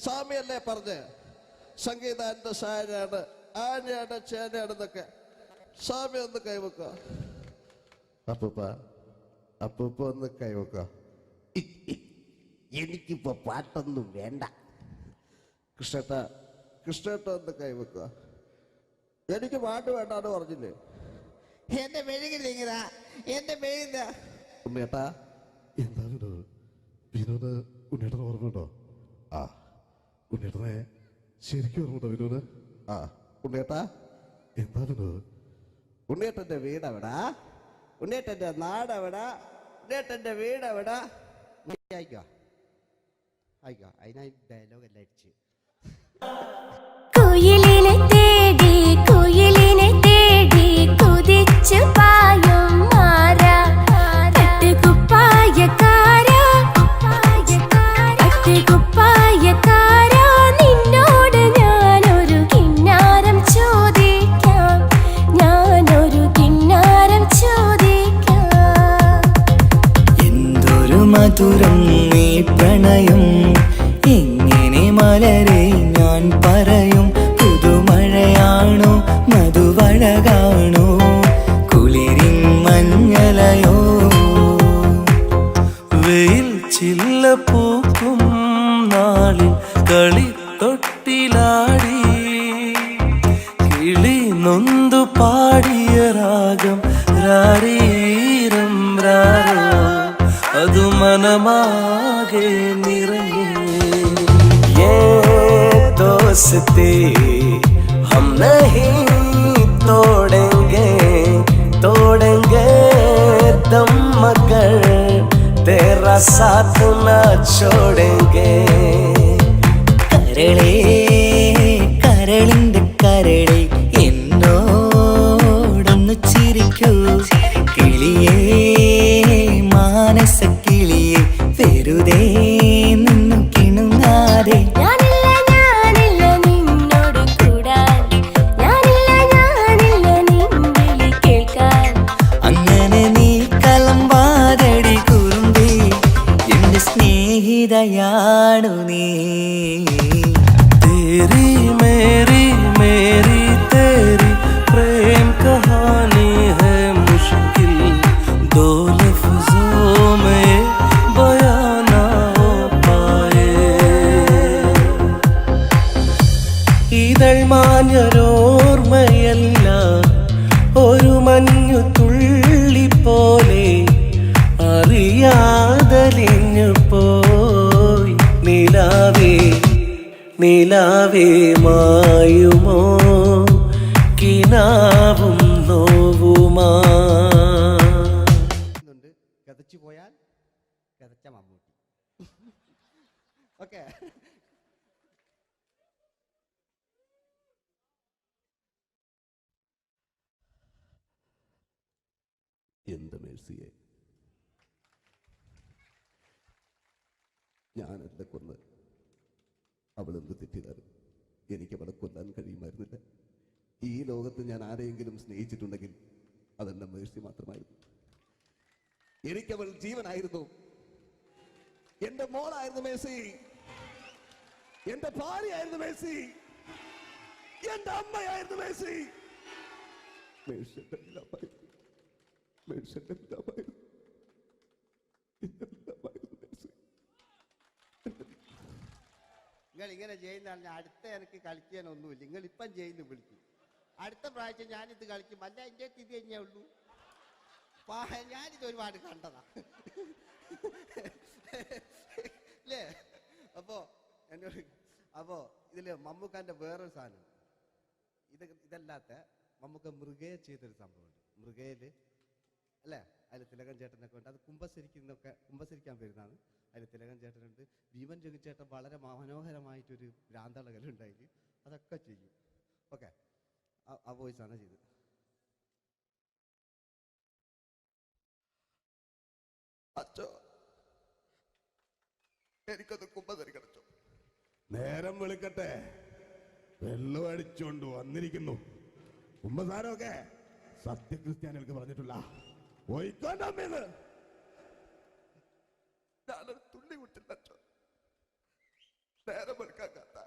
സ്വാമിയല്ലേ പറഞ്ഞ് സംഗീതം എന്റെ സാരാണ്, ആനയാണ് ചേനയാണെന്നൊക്കെ. സ്വാമി ഒന്ന് കൈവക്കുക. അപ്പൂപ്പ ഒന്ന് കൈവക്കുക. എനിക്കിപ്പോ പാട്ടൊന്നും വേണ്ട. കൃഷ്ണേട്ട ഒന്ന് കൈവെക്കുക. എനിക്ക് പാട്ട് വേണ്ടാന്ന് പറഞ്ഞില്ലേ? എന്റെ മെഴുകില്ല, എന്റെ മെഴുകില്ല. ഉണ്ണേട്ടാ എന്താ വിനോദ്? ഉണ്ണേട്ടനെ ഓർമ്മയുണ്ടോ? ആ ഉണ്ണേട്ടനെ ശരിക്കും ഓർമ്മയുണ്ടോ വിനോദ്? ആ ഉണ്ണേട്ടാ എന്താ വിനോദ്? ഉണ്ണേട്ടന്റെ വീടെവിടാ? ഉണ്ണേട്ടന്റെ നാടെവിടാ? ഉണ്ണേട്ടന്റെ വീടെവിടാ? അയക്കോ അയക്കോ, അതിനായി ഡയലോഗ് എല്ലാം അടിച്ച്. കുയിലിനെ തേടി, കുയിലിനെ തേടി കുതിച്ചു പായും മാറാ, തട്ടുകുപ്പായക്കാരാ, തട്ടുകുപ്പായക്കാരാ, നിന്നോട് ഞാനൊരു കിന്നാരം ചോദിക്കാം, ഞാനൊരു കിന്നാരം ചോദിക്കാം. എന്തൊരു മധുരം നീ പ്രണയം, എങ്ങനെ മലരെ ഞാൻ പറയും. പുതുമഴയാണോ മധുവഴകാണോ കുളിരിൻ മഞ്ഞലയോ, വെയിൽ ചില്ല പൂക്കും നാളിൽ കളി തൊട്ടിലാടി, കിളി നൊന്തു പാടിയ രാഗം രാരീരം രാരോ, അത് മനമാകെ നിറഞ്ഞേ. दोस्ती हम नहीं तोड़ेंगे, तोड़ेंगे दम मगर तेरा साथ न छोड़ेंगे. കരളേ കരളിന്റെ കരളെ എന്നോടൊന്നു ചിരിക്കൂ, കിളിയേ മാനസ കിളിയെ വെറുതെ നിന്നും കിണുങ്ങാതെ. സ്നേഹിതയാണു നീ. ഇതൾ മാഞ്ഞൊരോർമ്മയല്ല ഒരു മഞ്ഞു തുള്ളി പോലെ അറിയാതലിഞ്ഞു പോയി നിലാവേ നിലാവേ മായുമോ കിനാവും നോവുമാ. കഥച്ചു പോയാൽ കഥച്ച മമ്മൂട്ടി. ഓക്കെ, എന്ത് മേഴ്സിയെ, ഞാനല്ല കൊന്ന്, അവളെന്ത് തെറ്റിയതാണ്. എനിക്ക് അവളെ കൊല്ലാൻ കഴിയുമായിരുന്നില്ല. ഈ ലോകത്ത് ഞാൻ ആരെയെങ്കിലും സ്നേഹിച്ചിട്ടുണ്ടെങ്കിൽ അതെന്റെ മേഴ്സി മാത്രമായിരുന്നു. എനിക്കവൾ ജീവനായിരുന്നു, എന്റെ മോളായിരുന്നു മേഴ്സി, എന്റെ ഭാര്യയായിരുന്നു മേഴ്സി, എന്റെ അമ്മയായിരുന്നു മേഴ്സി. മേഴ്സിയുടെ എല്ലാമായിരുന്നു, മേഴ്സിയുടെ എല്ലാമായിരുന്നു, മേഴ്സി. നിങ്ങൾ ഇങ്ങനെ ചെയ്യുന്ന അടുത്ത എനിക്ക് കളിക്കാനൊന്നുമില്ല. നിങ്ങൾ ഇപ്പം ചെയ്യുന്നു വിളിക്കും. അടുത്ത പ്രാവശ്യം ഞാനിത് കളിക്കും. അല്ല, എൻ്റെ ഇത് കഴിഞ്ഞേ ഉള്ളൂ. ഞാനിത് ഒരുപാട് കണ്ടതാ അല്ലേ? അപ്പോ ഇതില് മമ്മൂക്കാന്റെ വേറൊരു സാധനം, ഇതല്ലാത്ത മമ്മൂക്ക മൃഗയെ ചെയ്തൊരു സംഭവമുണ്ട്. മൃഗയില് അല്ലേ, അതിൽ തിലകൻ ചേട്ടനൊക്കെ ഉണ്ട്. അത് കുമ്പസരിക്കാൻ വരുന്നതാണ്. അതിൽ തിലകൻ ചേട്ടനുണ്ട്, ഭീമൻ രഘുചേട്ടൻ വളരെ മനോഹരമായിട്ടൊരു ഭ്രാന്തളകലുണ്ടായി. അതൊക്കെ ചെയ്യും. ഓക്കെ, ആ വോയിസാണ് ചെയ്തത്. അച്ചോ, എനിക്കത് കുമ്പസരിക്കണച്ചോ. നേരം വെളുക്കട്ടെ, വെള്ളം അടിച്ചോണ്ട് വന്നിരിക്കുന്നു. കുമ്പസാരമൊക്കെ സത്യക്രിസ്ത്യാനികൾക്ക് പറഞ്ഞിട്ടുള്ള ഒയ്ക്കോണ്ടമ്മേന്ന് ഞാനൊരു തുള്ളി കുടിച്ചില്ലച്ചോ. നേരം വെളുക്കാൻ കാത്ത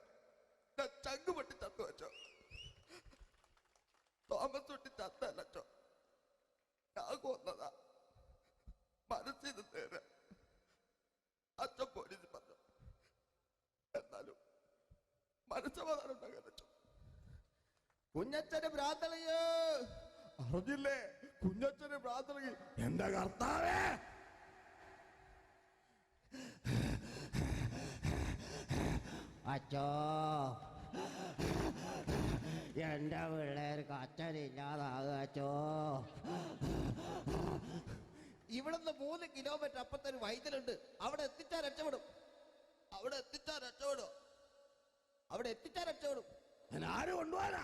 ഞാൻ ചങ്ക് പൊട്ടി ചത്തു വെച്ചോ. തോമസ് തൊട്ടി ചത്തല്ലച്ചോ, ഞാൻ കൊന്നതാ. മനസ്സിൽ നേരെ അച്ഛൻ പോലീസ് പറഞ്ഞു. എന്നാലും മനസ്സമാധാനം ഉണ്ടാകാനോ. കുഞ്ഞച്ഛന് ഭ്രാന്തളയോ അറിഞ്ഞില്ലേ? കുഞ്ഞച്ഛന് ഭ്രാന്തളകി. എന്റെ കർത്താവേ, അച്ഛോ, എന്റെ പിള്ളേർക്ക് അച്ഛനില്ലാതാകുക അച്ഛോ. ഇവിടുന്ന് 3 കിലോമീറ്റർ അപ്പത്തൊരു വൈദ്യുണ്ട്. അവിടെ എത്തിച്ചാൽ രക്ഷപ്പെടും. ഞാൻ ആരും കൊണ്ടുപോകാനാ?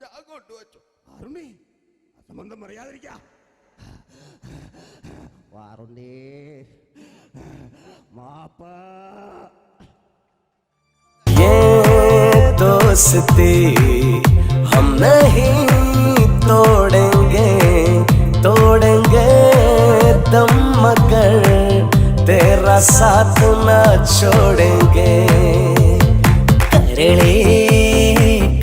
ഞാൻ കൊണ്ടുവച്ചു. അരുണി, അസംബന്ധം അറിയാതിരിക്ക. വാറുണ്ടേ മാപ്പ. दोस्ती हम नहीं तोड़ेंगे, तोड़ेंगे दम मगर तेरा साथ न छोड़ेंगे. കരളേ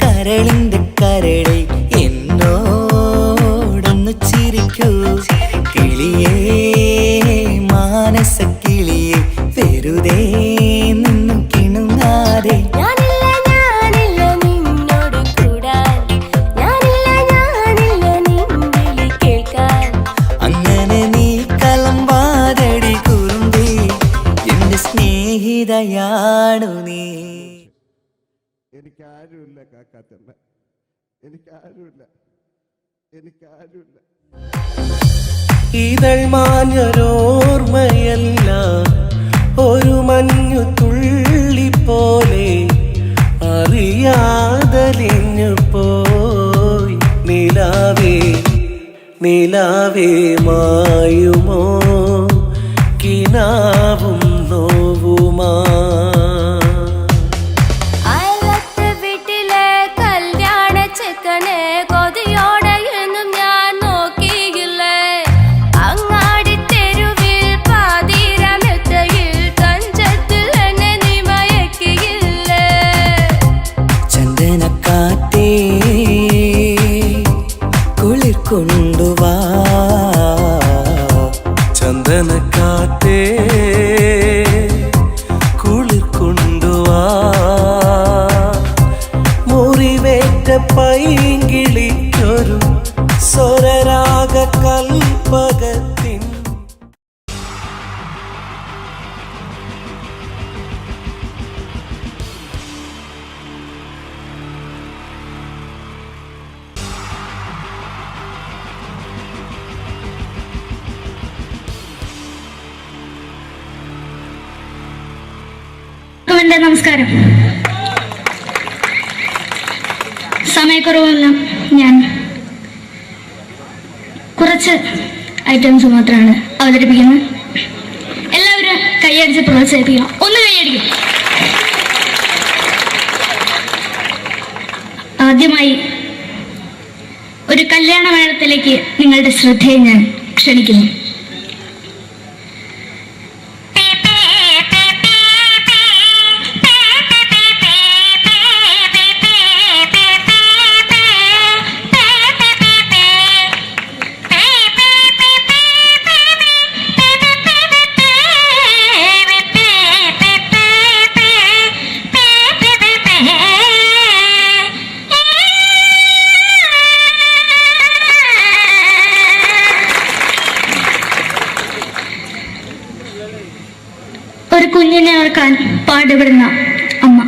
കരളിന്റെ കരളെ എന്നോടൊന്നു ചിരിക്കൂ കിളിയേ മാനസ കിളിയെ വെറുതെ നിന്നും കിണുങ്ങാതെ. അങ്ങനെ നീ കലമ്പാതടി കുറുമ്പി എന്റെ സ്നേഹിതയാണു നീ. എനിക്കാരുമില്ല കാക്കാത്തമ്മ, എനിക്കാരുമില്ല. ഇതൾ മാഞ്ഞൊരോർമ്മയല്ല ഒരു മഞ്ഞു തുള്ളി പോലെ അറിയാതലിഞ്ഞു പോയി നിലാവേ നിലാവേ മായുമോ കിനാവും നോവുമാ. കൊണ്ടുവാ എൻ്റെ നമസ്കാരം. സമയക്കുറവെല്ലാം ഞാൻ കുറച്ച് ഐറ്റംസ് മാത്രമാണ് അവതരിപ്പിക്കുന്നത്. എല്ലാവരും കൈയടിച്ച് പ്രോത്സാഹിപ്പിക്കണം. ഒന്ന് കൈയടിക്കും. ആദ്യമായി ഒരു കല്യാണമേളത്തിലേക്ക് നിങ്ങളുടെ ശ്രദ്ധയെ ഞാൻ ക്ഷണിക്കുന്നു. ഒരു കുഞ്ഞിനെ ഓർക്കാൻ പാടുപെടുന്ന അമ്മ.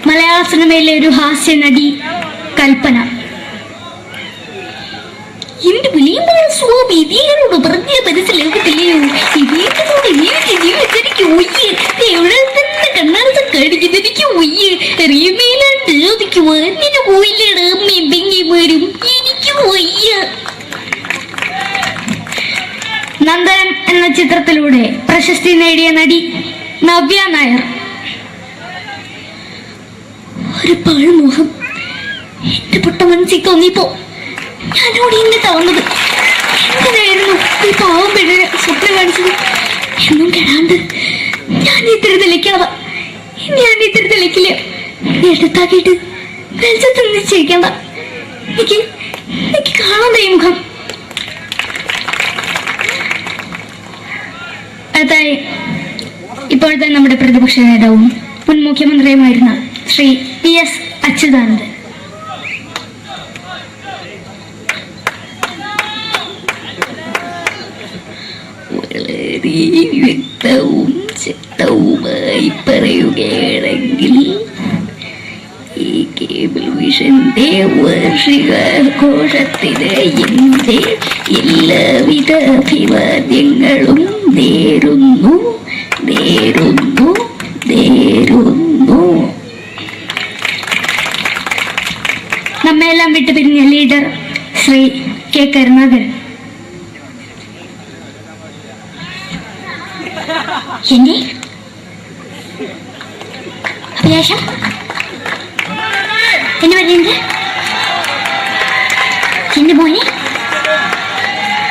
മലയാള സിനിമയിലെ ഒരു ഹാസ്യ നടി കൽപ്പന. എന്റെ വിളിയുമ്പോൾ സ്വാമി ഇതിനോട് പറഞ്ഞ മനസ്സിലാകത്തില്ലയോ? ഇതിനോട് എനിക്ക് ജീവിച്ചെനിക്ക് ഒയ്യ് എവിടെ തന്നെ കണ്ണാടത്ത് കാണിക്കുന്നത് എനിക്ക് ഒയ്യ് അറിയുന്നതിലാണ്ട് ചോദിക്കുവാ നിന്നെ പോയില്ലേടാ അമ്മയും പെങ്ങിമാരും എനിക്ക് ഒയ്യ. നന്ദനം എന്ന ചിത്രത്തിലൂടെ പ്രശസ്തി നേടിയ നടി നവ്യ നായർ. ഒരു പാഴ്മോഹം എന്റെ പൊട്ട മനസ്സിൽ തോന്നിയപ്പോ ഞാനോട് ഇന്നിട്ടാ വന്നത്. എന്തിനായിരുന്നു ഈ പാവം പെണ്ണിനെ സ്വപ്നം കാണിച്ചത്? എന്നും കെടാണ്ട് ഞാൻ ഇത്തിരി തെളിക്കാതെ എടുത്താക്കിയിട്ട് വെളിച്ചത്ത് നിശ്ചയിക്കണ്ട. എനിക്ക് കാണാൻ ഈ മുഖം. അതായി ഇപ്പോഴത്തെ നമ്മുടെ പ്രതിപക്ഷ നേതാവും മുൻ മുഖ്യമന്ത്രിയുമായിരുന്ന ശ്രീ PS അച്യുതാനന്ദൻ. വളരെ വ്യക്തവും ശക്തവുമായി പറയുകയാണെങ്കിൽ ഈ കേബിൾ വിഷന്റെ വാർഷികാഘോഷത്തിന് എന്റെ എല്ലാവിധ അഭിവാദ്യങ്ങളും നേരുന്നു. നമ്മെല്ലാം വിട്ടുപിരിഞ്ഞ ലീഡർ ശ്രീ K. കരുണാകരൻ. എന്റെ അഭിലാഷം എന്നെ പറയുന്നത് എന്റെ മോനെ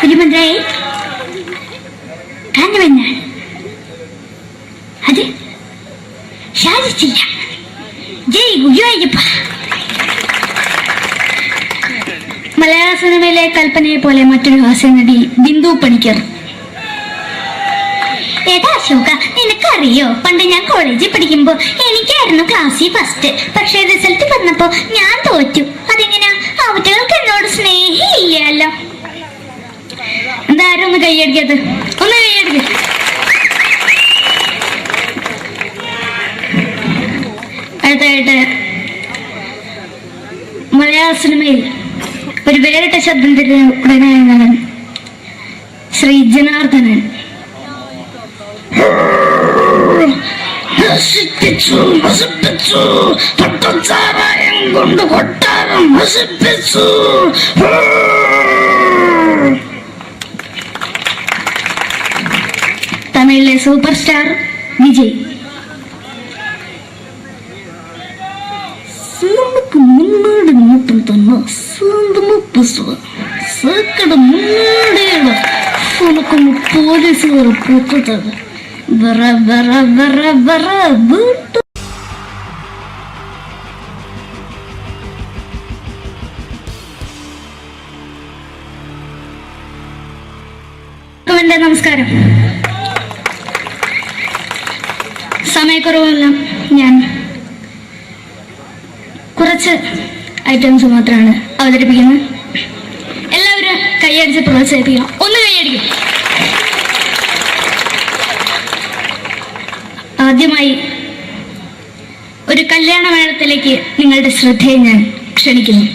മുഖ്യമന്ത്രിയായി കാരണവെന്നാണ്. അത് സാധിച്ചില്ല. ജയ് ഗുരുവായൂരപ്പ. മലയാള സിനിമയിലെ കൽപ്പനയെ പോലെ മറ്റൊരു ഹാസ്യ നടി ബിന്ദു പണിക്കർ. ഏതാ അശോക, നിനക്കറിയോ പണ്ട് ഞാൻ കോളേജിൽ പഠിക്കുമ്പോ എനിക്കായിരുന്നു ക്ലാസ്സിൽ ഫസ്റ്റ്. പക്ഷെ റിസൾട്ട് വന്നപ്പോ ഞാൻ തോറ്റു. അതെങ്ങനെയാ? അവറ്റകൾക്ക് എന്നോട് സ്നേഹമില്ലല്ലോ. എന്താരും ഒന്ന് കൈയടിക്കത്? ഒന്ന് കൈയടിക്ക. അടുത്തായിട്ട് മലയാള സിനിമയിൽ ഒരു വേറിട്ട ശബ്ദത്തിന്റെ ഉടനായ നടൻ ശ്രീ ജനാർദ്ദനൻ. കൊണ്ട് കൊട്ടാരം നശിപ്പിച്ചു. തമിഴിലെ സൂപ്പർ സ്റ്റാർ വിജയ്. നമുക്ക് മുന്നോടി നോട്ടം തന്നെ സ്വന്തമോ പുസ്തക സക്കട മുന്നോടിയുള്ള ഉനക്കൊന്ന് പോലീസുകാർ പൂത്തത് വറ വറ വറ വറ വീട്ടു. എൻ്റെ നമസ്കാരം. സമയക്കുറവെല്ലാം ഞാൻ കുറച്ച് ഐറ്റംസ് മാത്രമാണ് അവതരിപ്പിക്കുന്നത്. എല്ലാവരും കൈയടിച്ച് പ്രോത്സാഹിപ്പിക്കണം. ഒന്ന് കൈയടിക്കും. ആദ്യമായി ഒരു കല്യാണമേളത്തിലേക്ക് നിങ്ങളുടെ ശ്രദ്ധയെ ഞാൻ ക്ഷണിക്കുന്നു.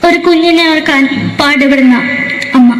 ഒരു കുഞ്ഞിനെ ഓർക്കാൻ പാടുപെടുന്ന അമ്മ.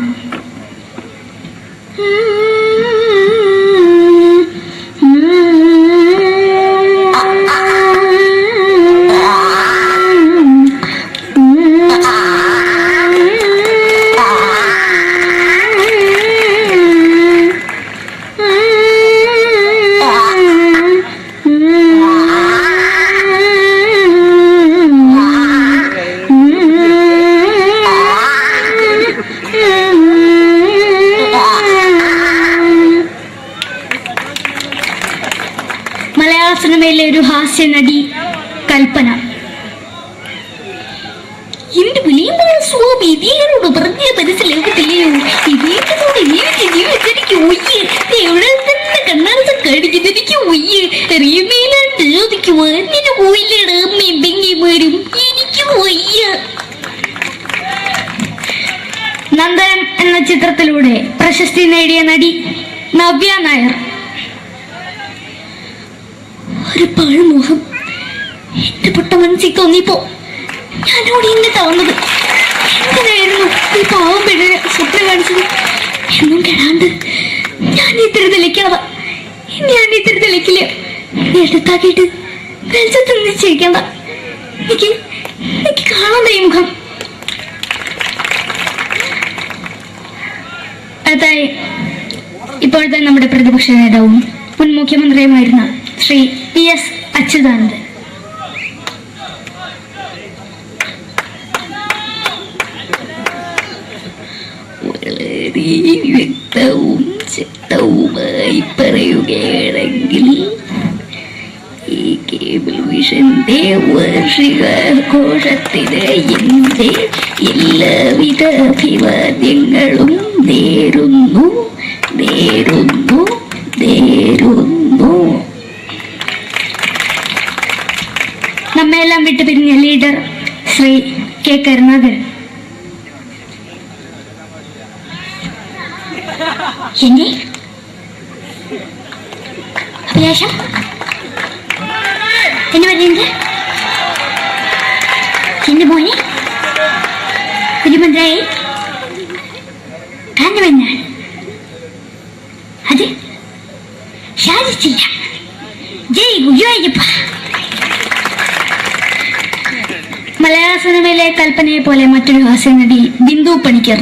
മലയാള സിനിമയിലെ ഒരു ഹാസ്യ നടി കൽപ്പന. എന്റെ വിളിയുമ്പോൾ സ്വാമി ഇതിനോട് പറഞ്ഞ മനസ്സിലാകത്തില്ലയോ? ഇതിനോട് എനിക്ക് ജീവിച്ചെനിക്ക് ഒയ്യ്. എവിടെ തന്നെ കണ്ണാറത്ത് കാണിക്കുന്നത് എനിക്ക് ഒയ്യ്. അറിയുന്നതിലാണ്ട് ചോദിക്കുവാ നിന്നെ പോയില്ലേടാ അമ്മയും പെങ്ങിമാരും. എനിക്ക് ഒയ്യ. നന്ദനം എന്ന ചിത്രത്തിലൂടെ പ്രശസ്തി നേടിയ നടി നവ്യ നായർ. ഒരു പഴമുഖം എന്റെ പൊട്ട മനസ്സിൽ തോന്നിയപ്പോ ഞാനോട് ഇങ്ങോട്ടാ വന്നത്. എന്തിനായിരുന്നു ഈ പാവം പെണ്ണിനെ സ്വപ്നം കാണിച്ചത്? എന്നും കെടാണ്ട് ഞാൻ ഇത്തിരി തെളിക്കാതെ എടുത്താക്കിയിട്ട് വെളിച്ചത്ത് നിശ്ചയിക്കണ്ട. എനിക്ക് കാണാൻ ഈ മുഖം. അതായി ഇപ്പോഴത്തെ നമ്മുടെ പ്രതിപക്ഷ നേതാവും മുൻ മുഖ്യമന്ത്രിയുമായിരുന്ന ശ്രീ PS അച്യുതാനന്ദൻ. വളരെ വ്യക്തവും ശക്തവുമായി പറയുകയാണെങ്കിൽ ഈ കേബിൾ വിഷന്റെ വാർഷികാഘോഷത്തിന് എന്റെ എല്ലാവിധ അഭിവാദ്യങ്ങളും നേരുന്നു. നമ്മെല്ലാം വിട്ടുപിരിഞ്ഞ ലീഡർ ശ്രീ K. കരുണാകരൻ. എന്നെ അഭിലാഷം എന്ന് പറയുന്നത് എന്റെ മോനെ തിരുമന്ത്രായി കാരണമെന്നാണ്. അത് സാധിച്ചില്ല. ജയ് ഗുരുവായൂരപ്പ. മലയാള സിനിമയിലെ കൽപ്പനയെ പോലെ മറ്റൊരു ഹാസ്യ നടി ബിന്ദു പണിക്കർ.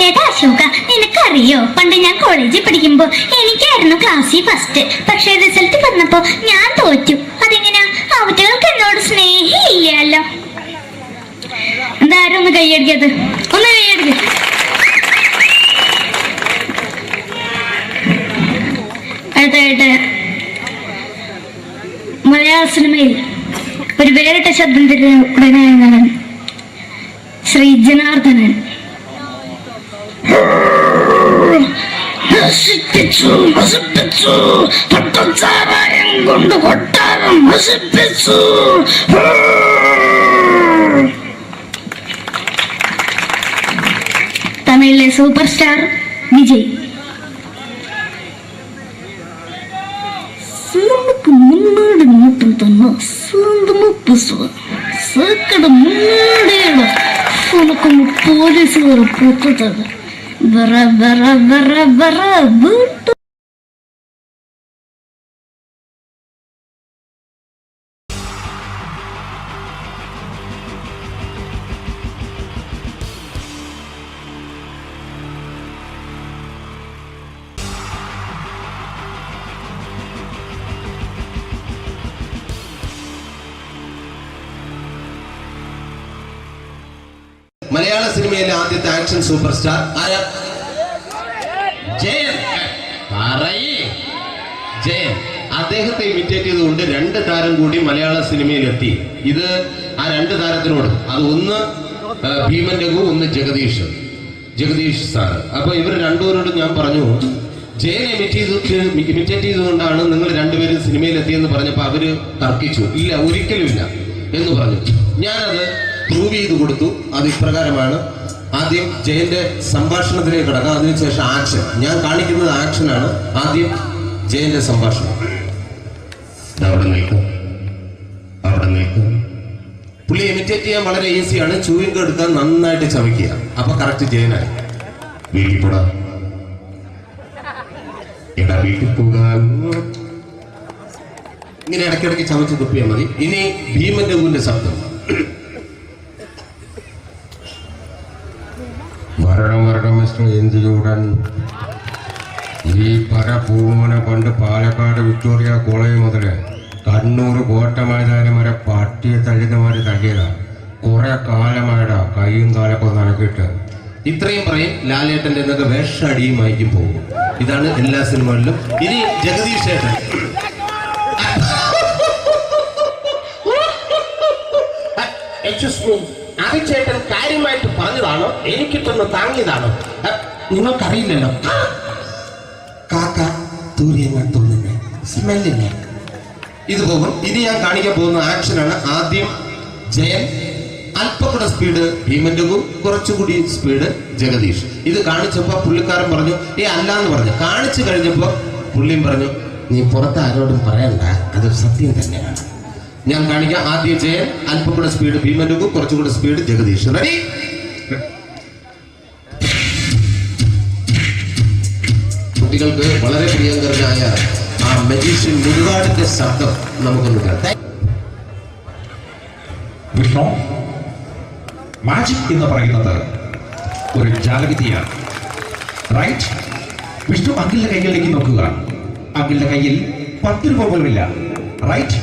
ഏതാ അശോക, നിനക്കറിയോ പണ്ട് ഞാൻ കോളേജിൽ പഠിക്കുമ്പോ എനിക്കായിരുന്നു ക്ലാസ്സിൽ ഫസ്റ്റ്. പക്ഷെ റിസൾട്ട് വന്നപ്പോ ഞാൻ തോറ്റു. അതെങ്ങനെയാ? അവറ്റകൾക്ക് എന്നോട് സ്നേഹമില്ലല്ലോ. എന്താരും ഒന്ന് കൈയടിക്കത്? ഒന്ന് കൈയടിക്ക. അടുത്തായിട്ട് മലയാള സിനിമയിൽ ഒരു വേറിട്ട ശബ്ദത്തിന്റെ ഉടനായ ശ്രീ ജനാർദ്ദനൻ. പട്ടച്ചാരായം കൊണ്ട് കൊട്ടാരം നശിപ്പിച്ചു. തമിഴിലെ സൂപ്പർ സ്റ്റാർ വിജയ്. മുன்னாடி மட்டும் തന്നെ സ്വന്തമോ പുസ്തകം സക്കട മുன்னாടിയുള്ള ഉനക്കൊന്ന് പോലീസുകാർ പൊത്തത് വറ വറ വറ വറ വീട്ടു. മലയാള സിനിമയിലെ ആദ്യത്തെ ആക്ഷൻ സൂപ്പർ സ്റ്റാർ ആരാ? ജയൻ. പറയേ ജയൻ. അദ്ദേഹത്തെ ഇമിറ്റേറ്റ് ചെയ്തുകൊണ്ട് 2 താരം കൂടി മലയാള സിനിമയിലെത്തി. ഇത് ആ 2 താരത്തിനോട്, അത് ഒന്ന് ഭീമൻ രഘു, ഒന്ന് ജഗദീഷ് സാറ്. അപ്പൊ ഇവർ രണ്ടുപേരോടും ഞാൻ പറഞ്ഞു, ജയനെ ഇമിറ്റേറ്റ് ചെയ്തുകൊണ്ടാണ് നിങ്ങൾ രണ്ടുപേരും സിനിമയിലെത്തിയെന്ന് പറഞ്ഞപ്പോൾ അവര് തർക്കിച്ചു. ഇല്ല, ഒരിക്കലും ഇല്ല എന്ന് പറഞ്ഞു. ഞാനത് പ്രൂവ് ചെയ്ത് കൊടുത്തു. അത് ഇപ്രകാരമാണ്. ആദ്യം ജയന്റെ സംഭാഷണത്തിലേക്ക് കിടക്കാം, അതിനുശേഷം ആക്ഷൻ. ഞാൻ കാണിക്കുന്നത് ആക്ഷനാണ്. ആദ്യം ജയന്റെ സംഭാഷണം. അവിടെ നിൽക്കും. പുള്ളി ഇമിറ്റേറ്റ് ചെയ്യാൻ വളരെ ഈസിയാണ്. ചൂയിങ് എടുക്കാൻ നന്നായിട്ട് ചവയ്ക്കുക. അപ്പൊ കറക്റ്റ് ജയനായി. വീട്ടിൽ പോടാ, എടാ വീട്ടിൽ പോകാൻ. ഇങ്ങനെ ഇടയ്ക്കിടയ്ക്ക് ചവച്ച് തുപ്പിയാൽ മതി. ഇനി ഭീമൻ രഘുവിന്റെ ശബ്ദം. വരണം മിസ്റ്റർ എന്ത് ചൂടൻ. ഈ പര പൂമന പണ്ട് പാലക്കാട് വിക്ടോറിയ കോളേജ് മുതല് കണ്ണൂർ കോട്ട മൈതാനം വരെ പട്ടിയെ തള്ളിതമാര് തള്ളിയതാ. കുറെ കാലമായിടാ കൈയും കാലൊക്കെ നനക്കിട്ട്. ഇത്രയും പറയും. ലാലേട്ടന്റെ എന്നൊക്കെ വേഷടിയുമായിരിക്കും പോകും. ഇതാണ് എല്ലാ സിനിമകളിലും. ഇനി ജഗദീഷ് ചേട്ടൻ. ചേട്ടൻ കാര്യമായിട്ട് പറഞ്ഞതാണോ എനിക്കിട്ടൊന്ന് താങ്ങിയതാണോ? നിങ്ങൾക്കറിയില്ലല്ലോ. കാക്ക തൂര്യങ്ങൾ തോന്നുന്നേ സ്മെല്ലില്ലേ? ഇത് പോകും. ഇനി ഞാൻ കാണിക്കാൻ പോകുന്ന ആക്ഷനാണ്. ആദ്യം ജയൻ, അല്പം കൂടെ സ്പീഡ് ഭീമൻ രഘു, കുറച്ചുകൂടി സ്പീഡ് ജഗദീഷ്. ഇത് കാണിച്ചപ്പോ പുള്ളിക്കാരൻ പറഞ്ഞു അല്ലാന്ന് പറഞ്ഞു. കാണിച്ചു കഴിഞ്ഞപ്പോ പുള്ളിയും പറഞ്ഞു നീ പുറത്ത് ആരോടും പറയണ്ട, അത് സത്യം തന്നെയാണ്. ഞാൻ കാണിക്കാം. ആദ്യം ജയൻ, അല്പം കൂടെ സ്പീഡ് ഭീമൻ രഘു, കുറച്ചുകൂടെ സ്പീഡ് ജഗദീഷ്. റെഡി? കുട്ടികൾക്ക് വളരെ പ്രിയങ്കരനായ ആ മജീഷ്യൻ മുരുകാടിന്റെ ശബ്ദം നമുക്കൊന്ന് കേൾക്കാം. വിഷ്ണു, മാജിക് എന്ന് പറയുന്നത് ഒരു ജാലവിദ്യയാണ്. റൈറ്റ്? വിഷ്ണു അങ്കിളിന്റെ കൈകളിലേക്ക് നോക്കുക. അങ്കിളിന്റെ കയ്യിൽ 10 രൂപ പോലുമില്ല. റൈറ്റ്?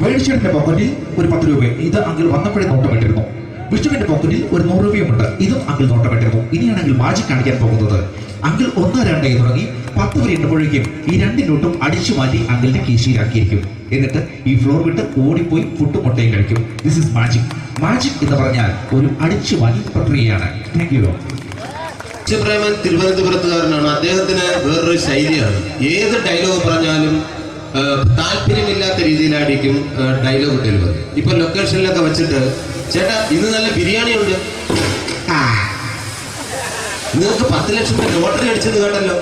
വേണിച്ചേട്ടന്റെ പോക്കറ്റിൽ ഒരു 10 രൂപ. ഇത് അങ്കിൾ വന്നപ്പോഴേ നോട്ടമിട്ടിരുന്നു. വിഷ്ണുവിന്റെ പോക്കറ്റിൽ ഒരു 100 രൂപയുമുണ്ട്. ഇതും അങ്കിൾ നോട്ടമിട്ടിരുന്നു. ഇനിയാണെങ്കിൽ മാജിക് കാണിക്കാൻ പോകുന്നത്. അങ്കിൾ 1, 2 തുടങ്ങി 10 വരെ എണ്ണുമ്പോഴേക്കും ഈ 2 നോട്ടും അടിച്ചു മാറ്റി അങ്കിളിന്റെ കീശയിലാക്കിയിരിക്കും. എന്നിട്ട് ഈ ഫ്ലോർ വിട്ട് ഓടിപ്പോയി പുട്ടും മുട്ടയും കഴിക്കും. This is magic. മാജിക് എന്ന് പറഞ്ഞാൽ ഒരു അടിച്ചു മാറ്റി പ്രക്രിയയാണ്. Thank you. പ്രേമൻ തിരുവനന്തപുരത്തുകാരനാണ്. അദ്ദേഹത്തിന് വേറൊരു ശൈലിയാണ്. ഏത് ഡയലോഗ് പറഞ്ഞാലും താല്പര്യമില്ലാത്ത രീതിയിലായിരിക്കും ഡയലോഗ് ഡെലിവറി. ഇപ്പൊ ലൊക്കേഷനിലൊക്കെ വെച്ചിട്ട് ചേട്ടാ ഇന്ന് നല്ല ബിരിയാണി ഉണ്ട്, നിങ്ങൾക്ക് 10 ലക്ഷം രൂപ ലോട്ടറി അടിച്ചെന്ന് കേട്ടല്ലോ.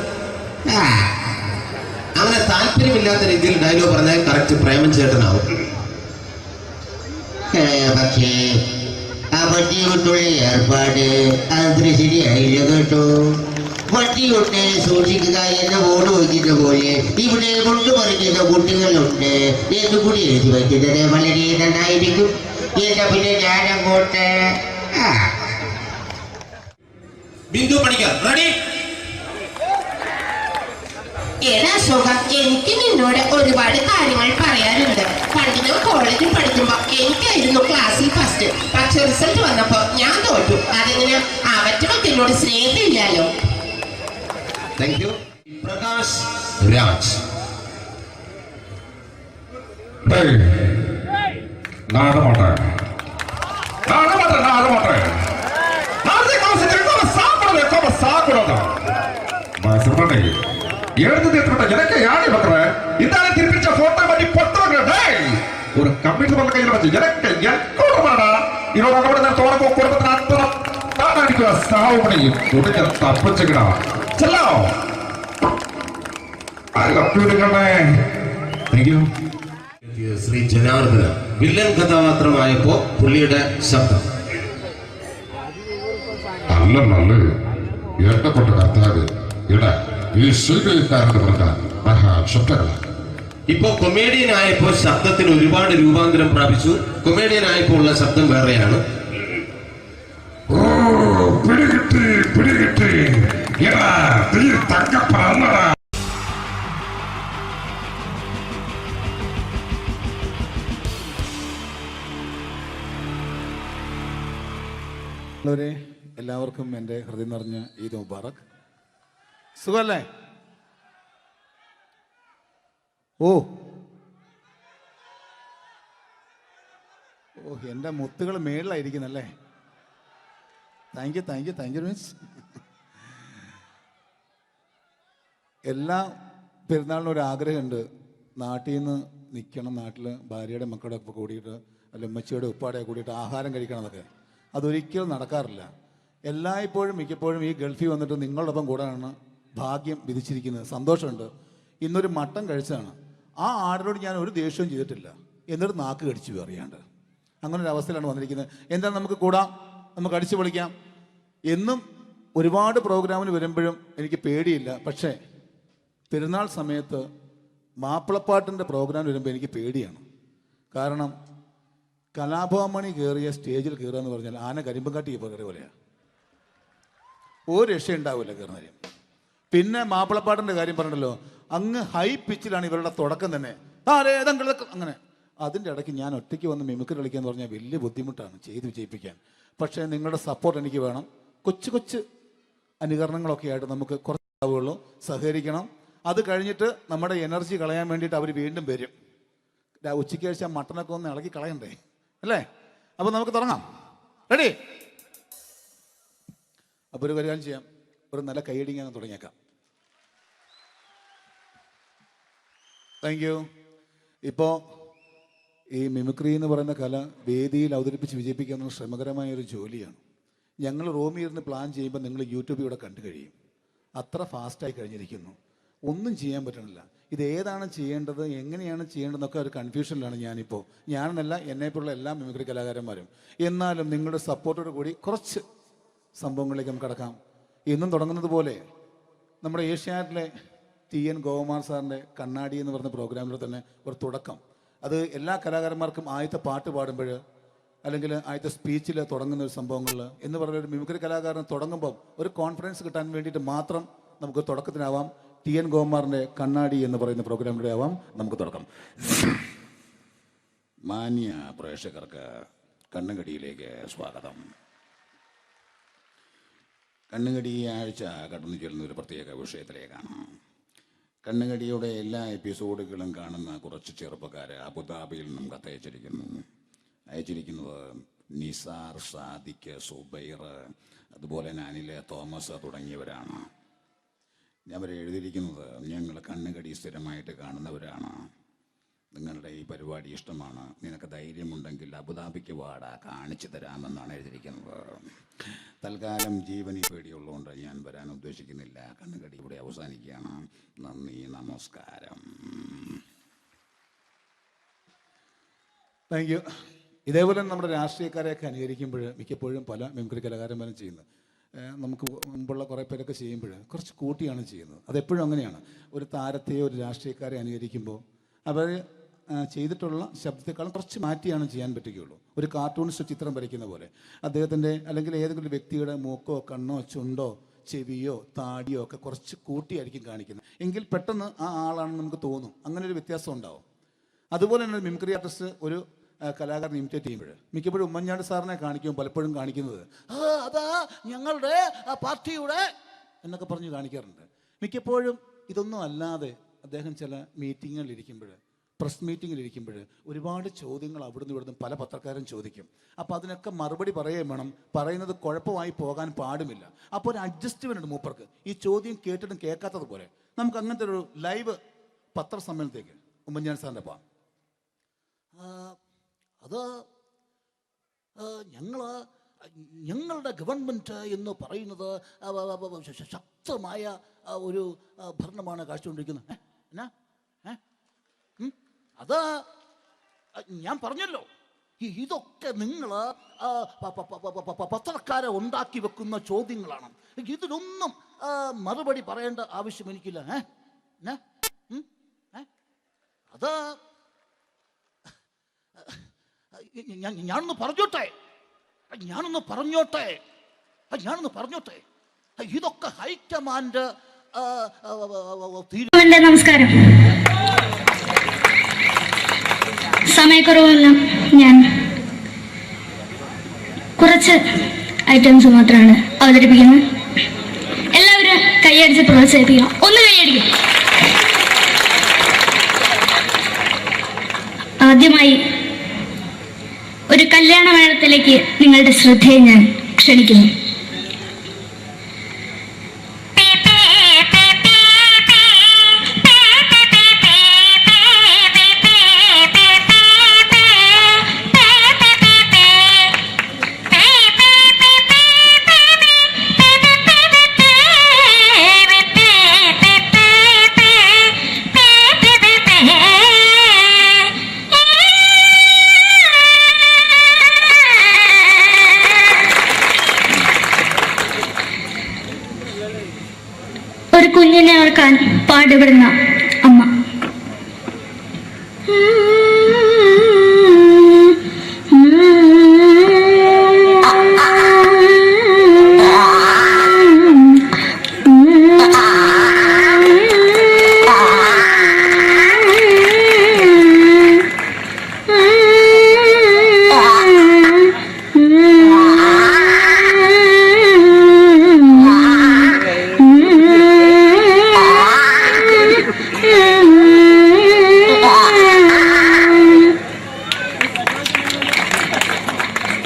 അങ്ങനെ താല്പര്യമില്ലാത്ത രീതിയിൽ ഡയലോഗ് പറഞ്ഞാൽ കറക്റ്റ് പ്രേമൻ ചേട്ടനാവും. പക്ഷേ ആ വട്ടിയൊട്ടുള്ള ഏർപ്പാട് അത്ര ശരിയായില്ല കേട്ടോ. വട്ടിയൊട്ട് സൂക്ഷിക്കുക എന്ന ബോർഡ് വയ്ക്കുന്ന പോലെ ഇവിടെ കൊണ്ടുപറിക്കുന്ന കുട്ടികളുണ്ട് എന്ന് കൂടി എഴുതി വയ്ക്കുന്നത് വളരെ നന്നായിരിക്കും. എന്നാ പിന്നെ ഞാനങ്ങോട്ട് ബിന്ദു പണിക്കർ. റെഡി? ഏടാ അശോക, എനിക്ക് നിന്നോട് ഒരുപാട് കാര്യങ്ങൾ പറയാനുണ്ട്. പണ്ട് ഞാൻ കോളേജിൽ പഠിക്കുമ്പോ എനിക്കായിരുന്നു ക്ലാസ്സിൽ ഫസ്റ്റ്. പക്ഷെ റിസൾട്ട് വന്നപ്പോ ഞാൻ തോറ്റു. അതെങ്ങനെ അവറ്റൊക്കെ എന്നോട് സ്നേഹമില്ലല്ലോ. Thank you. പ്രകാശ് രാജ്. எனக்கு யாரு பண்ற இந்த திருப்பிச்ச போட்டோ பண்ணி பொட்டுறேன். ஒரு கம்ப்யூட்டர் பண்ண கையில வச்சு எனக்கு எக்கோடா இவரோட கூட நான் தோற குடும்பத்தை அத்தனை நான் அடிக்கிற சாவு பண்ணி கொடுக்க தப்பிச்சுக்கடா. செல்லோ ശ്രീ ജനാർദ്ദന വില്ലൻ കഥാപാത്രമായപ്പോ പുള്ളിയുടെ ശബ്ദം. നല്ല നല്ല ഏട്ടപ്പെട്ട കർത്താവ് ഇട ഈ സ്വീകരിക്കാരുടെ പ്രകാരം മഹാശബ്ദങ്ങളാണ്. ഇപ്പോ കൊമേഡിയൻ ആയപ്പോ ശബ്ദത്തിന് ഒരുപാട് രൂപാന്തരം പ്രാപിച്ചു. കൊമേഡിയൻ ആയപ്പോ ഉള്ള ശബ്ദം വേറെയാണ്. ഓ പിടികിട്ടി തങ്കപ്പറന്നടാ. ഒരു എല്ലാവർക്കും എൻ്റെ ഹൃദയം നിറഞ്ഞ ഈദ് മുബാറക്. സുഖല്ലേ? ഓ ഓ എൻ്റെ മുത്തുകൾ മേളിലായിരിക്കുന്നല്ലേ. താങ്ക് യു മീൻസ് എല്ലാ പെരുന്നാളിനും ഒരു ആഗ്രഹമുണ്ട്, നാട്ടിൽ നിന്ന് നിൽക്കണം, നാട്ടിൽ ഭാര്യയുടെ മക്കളുടെ ഒക്കെ കൂടിയിട്ട് അല്ല ഉമ്മച്ചിയുടെ ഉപ്പാടെ കൂടിയിട്ട് ആഹാരം കഴിക്കണം എന്നൊക്കെ. അതൊരിക്കലും നടക്കാറില്ല. എല്ലായ്പ്പോഴും മിക്കപ്പോഴും ഈ ഗൾഫിൽ വന്നിട്ട് നിങ്ങളോടൊപ്പം കൂടാനാണ് ഭാഗ്യം വിധിച്ചിരിക്കുന്നത്. സന്തോഷമുണ്ട്. ഇന്നൊരു മട്ടൻ കഴിച്ചതാണ്. ആ ആടിനോട് ഞാൻ ഒരു ദേഷ്യവും ചെയ്തിട്ടില്ല, എന്നിട്ട് നാക്ക് കടിച്ചു അറിയാണ്ട്. അങ്ങനെ ഒരു അവസ്ഥയിലാണ് വന്നിരിക്കുന്നത്. എന്താണ്, നമുക്ക് കൂടാം, നമുക്ക് അടിച്ചു പൊളിക്കാം. എന്നും ഒരുപാട് പ്രോഗ്രാമിന് വരുമ്പോഴും എനിക്ക് പേടിയില്ല. പക്ഷേ പെരുന്നാൾ സമയത്ത് മാപ്പിളപ്പാട്ടിൻ്റെ പ്രോഗ്രാം വരുമ്പോൾ എനിക്ക് പേടിയാണ്. കാരണം കലാഭവമണി കയറിയ സ്റ്റേജിൽ കയറുക എന്ന് പറഞ്ഞാൽ ആന കരിമ്പം കാട്ടി കയറിയ പോലെയാണ്. ഒരു രക്ഷയുണ്ടാവില്ല കയറുന്നതിന്. പിന്നെ മാപ്പിളപ്പാട്ടിൻ്റെ കാര്യം പറഞ്ഞല്ലോ, അങ്ങ് ഹൈ പിച്ചിലാണ് ഇവരുടെ തുടക്കം തന്നെ. അങ്ങനെ അതിൻ്റെ ഇടയ്ക്ക് ഞാൻ ഒറ്റയ്ക്ക് വന്ന് മിമിക്രി കളിക്കുക എന്ന് പറഞ്ഞാൽ വലിയ ബുദ്ധിമുട്ടാണ് ചെയ്ത് വിജയിപ്പിക്കാൻ. പക്ഷേ നിങ്ങളുടെ സപ്പോർട്ട് എനിക്ക് വേണം. കൊച്ചു കൊച്ചു അനുകരണങ്ങളൊക്കെ ആയിട്ട് നമുക്ക് കുറച്ചാവുള്ളൂ, സഹകരിക്കണം. അത് കഴിഞ്ഞിട്ട് നമ്മുടെ എനർജി കളയാൻ വേണ്ടിയിട്ട് അവർ വീണ്ടും വരും. ഉച്ചയ്ക്ക് കഴിച്ചാൽ മട്ടനൊക്കെ ഒന്ന് ഇളക്കി കളയണ്ടേ അല്ലേ? അപ്പോൾ നമുക്ക് തുടങ്ങാം. റെഡി? അപ്പോൾ ഒരു കാര്യം ചെയ്യാം, ഒരു നല്ല കൈയടിങ്ങ് അങ്ങ് തുടങ്ങിയേക്കാം. Thank you. ഇപ്പോൾ ഈ മിമിക്രി എന്ന് പറയുന്ന കല വേദിയിൽ അവതരിപ്പിച്ച് വിജയിപ്പിക്കുക എന്ന ശ്രമകരമായ ഒരു ജോലിയാണ്. ഞങ്ങൾ റൂമിൽ ഇരുന്ന് പ്ലാൻ ചെയ്യുമ്പോൾ നിങ്ങൾ യൂട്യൂബിലൂടെ കണ്ടു കഴിയും. അത്ര ഫാസ്റ്റായി കഴിഞ്ഞിരിക്കുന്നു, ഒന്നും ചെയ്യാൻ പറ്റണില്ല. ഇത് ഏതാണ് ചെയ്യേണ്ടത്, എങ്ങനെയാണ് ചെയ്യേണ്ടതെന്നൊക്കെ ഒരു കൺഫ്യൂഷനിലാണ് ഞാനിപ്പോൾ. ഞാനെന്നല്ല, എന്നെപ്പോലുള്ള എല്ലാ മിമിക്രി കലാകാരന്മാരും. എന്നാലും നിങ്ങളുടെ സപ്പോർട്ടോട് കൂടി കുറച്ച് സംഭവങ്ങളിലേക്ക് നമുക്ക് കടക്കാം. ഇന്നും തുടങ്ങുന്നത് പോലെ നമ്മുടെ ഏഷ്യാനെറ്റിലെ TN ഗോപകുമാർ സാറിൻ്റെ കണ്ണാടി എന്ന് പറഞ്ഞ പ്രോഗ്രാമിൽ തന്നെ ഒരു തുടക്കം. അത് എല്ലാ കലാകാരന്മാർക്കും ആദ്യത്തെ പാട്ട് പാടുമ്പോൾ അല്ലെങ്കിൽ ആദ്യത്തെ സ്പീച്ചിൽ തുടങ്ങുന്ന ഒരു സംഭവങ്ങളിൽ എന്ന് പറഞ്ഞ ഒരു മിമിക്രി കലാകാരൻ തുടങ്ങുമ്പം ഒരു കോൺഫിഡൻസ് കിട്ടാൻ വേണ്ടിയിട്ട് മാത്രം നമുക്ക് തുടക്കത്തിനാവാം. TN ഗോപകുമാറിൻ്റെ കണ്ണാടി എന്ന് പറയുന്ന പ്രോഗ്രാമിലൂടെ ആവാം നമുക്ക് തുടക്കം. മാന്യ പ്രേക്ഷകർക്ക് കണ്ണുകടിയിലേക്ക് സ്വാഗതം. കണ്ണുകടി ആഴ്ച കടന്നു ചെല്ലുന്ന ഒരു പ്രത്യേക വിഷയത്തിലേക്കാണ്. കണ്ണുകടിയുടെ എല്ലാ എപ്പിസോഡുകളും കാണുന്ന കുറച്ച് ചെറുപ്പക്കാർ അബുദാബിയിൽ നിന്നും അയച്ചിരിക്കുന്നത് നിസാർ, സാദിഖ്, സുബൈർ, അതുപോലെ അനിൽ, തോമസ് തുടങ്ങിയവരാണ്. അവർ എഴുതിയിരിക്കുന്നത്, ഞങ്ങൾ കണ്ണുകടി സ്ഥിരമായിട്ട് കാണുന്നവരാണ്, നിങ്ങളുടെ ഈ പരിപാടി ഇഷ്ടമാണ്, നിനക്ക് ധൈര്യമുണ്ടെങ്കിൽ അബുദാബിക്ക് വാടാ, കാണിച്ചു തരാമെന്നാണ് എഴുതിയിരിക്കുന്നത്. തൽക്കാലം ജീവനി പേടിയുള്ളതുകൊണ്ട് ഞാൻ വരാൻ ഉദ്ദേശിക്കുന്നില്ല. കണ്ണുകടി ഇവിടെ അവസാനിക്കുകയാണ്. നന്ദി, നമസ്കാരം. Thank you. ഇതേപോലെ നമ്മുടെ രാഷ്ട്രീയക്കാരെയൊക്കെ അനുകരിക്കുമ്പോൾ മിക്കപ്പോഴും പല മിമിക്രി കലാകാരന്മാരും ചെയ്യുന്നത്, നമുക്ക് മുമ്പുള്ള കുറേ പേരൊക്കെ ചെയ്യുമ്പോൾ കുറച്ച് കൂട്ടിയാണ് ചെയ്യുന്നത്. അതെപ്പോഴും അങ്ങനെയാണ്. ഒരു താരത്തെയോ ഒരു രാഷ്ട്രീയക്കാരെ അനുകരിക്കുമ്പോൾ അവർ ചെയ്തിട്ടുള്ള ശബ്ദത്തെക്കാളും കുറച്ച് മാറ്റിയാണ് ചെയ്യാൻ പറ്റുകയുള്ളൂ. ഒരു കാർട്ടൂണിസ്റ്റ് ചിത്രം വരയ്ക്കുന്ന പോലെ അദ്ദേഹത്തിൻ്റെ അല്ലെങ്കിൽ ഏതെങ്കിലും വ്യക്തിയുടെ മൂക്കോ കണ്ണോ ചുണ്ടോ ചെവിയോ താടിയോ ഒക്കെ കുറച്ച് കൂട്ടിയായിരിക്കും കാണിക്കുന്നത്. എങ്കിൽ പെട്ടെന്ന് ആ ആളാണെന്ന് നമുക്ക് തോന്നും. അങ്ങനെ ഒരു വ്യത്യാസം ഉണ്ടാവും. അതുപോലെ തന്നെ ഒരു മിമിക്രി ആർട്ടിസ്റ്റ് ഒരു കലാകാരൻ ഇമിറ്റേറ്റ് ചെയ്യുമ്പോൾ മിക്കപ്പോഴും ഉമ്മൻചാണ്ടി സാറിനെ കാണിക്കുമ്പോൾ പലപ്പോഴും കാണിക്കുന്നത് അതാ ഞങ്ങളുടെ പാർട്ടിയുടെ എന്നൊക്കെ പറഞ്ഞ് കാണിക്കാറുണ്ട്. മിക്കപ്പോഴും ഇതൊന്നും അല്ലാതെ അദ്ദേഹം ചില മീറ്റിങ്ങുകളിലിരിക്കുമ്പോൾ, പ്രസ് മീറ്റിങ്ങിലിരിക്കുമ്പോൾ ഒരുപാട് ചോദ്യങ്ങൾ അവിടുന്ന് ഇവിടുന്ന് പല പത്രക്കാരും ചോദിക്കും. അപ്പോൾ അതിനൊക്കെ മറുപടി പറയുകയും വേണം. പറയുന്നത് കുഴപ്പമായി പോകാൻ പാടുമില്ല. അപ്പോൾ ഒരു അഡ്ജസ്റ്റ്മെൻ്റ് ഉണ്ട് മൂപ്പർക്ക്. ഈ ചോദ്യം കേട്ടിട്ടും കേൾക്കാത്തതുപോലെ നമുക്ക് അങ്ങനത്തെ ഒരു ലൈവ് പത്രസമ്മേളനത്തേക്ക് ഉമ്മൻചാണ്ടി സാറിൻ്റെ പോവാം. അത് ഞങ്ങളുടെ ഗവൺമെൻറ് എന്ന് പറയുന്നത് ശക്തമായ ഒരു ഭരണമാണ് കാഴ്ചകൊണ്ടിരിക്കുന്നത്. എന്നാ അത് ഞാൻ പറഞ്ഞല്ലോ, ഇതൊക്കെ നിങ്ങൾ പത്രക്കാരെ ഉണ്ടാക്കി വെക്കുന്ന ചോദ്യങ്ങളാണ്. ഇതിനൊന്നും മറുപടി പറയേണ്ട ആവശ്യം എനിക്കില്ല. അത് ഞാനൊന്ന് പറഞ്ഞോട്ടെ ഇതൊക്കെ ഹൈക്കമാൻഡ്. നമസ്കാരം. സമയക്കുറവെല്ലാം ഞാൻ കുറച്ച് ഐറ്റംസ് മാത്രമാണ് അവതരിപ്പിക്കുന്നത്. എല്ലാവരും കൈയടിച്ച് പ്രോത്സാഹിപ്പിക്കണം. ഒന്ന് കൈയടിക്കും. ആദ്യമായി ഒരു കല്യാണ മേളത്തിലേക്ക് നിങ്ങളുടെ ശ്രദ്ധയെ ഞാൻ ക്ഷണിക്കുന്നു. ഒരു കുഞ്ഞിനെ ഓർക്കാൻ പാടുപെടുന്ന അമ്മ.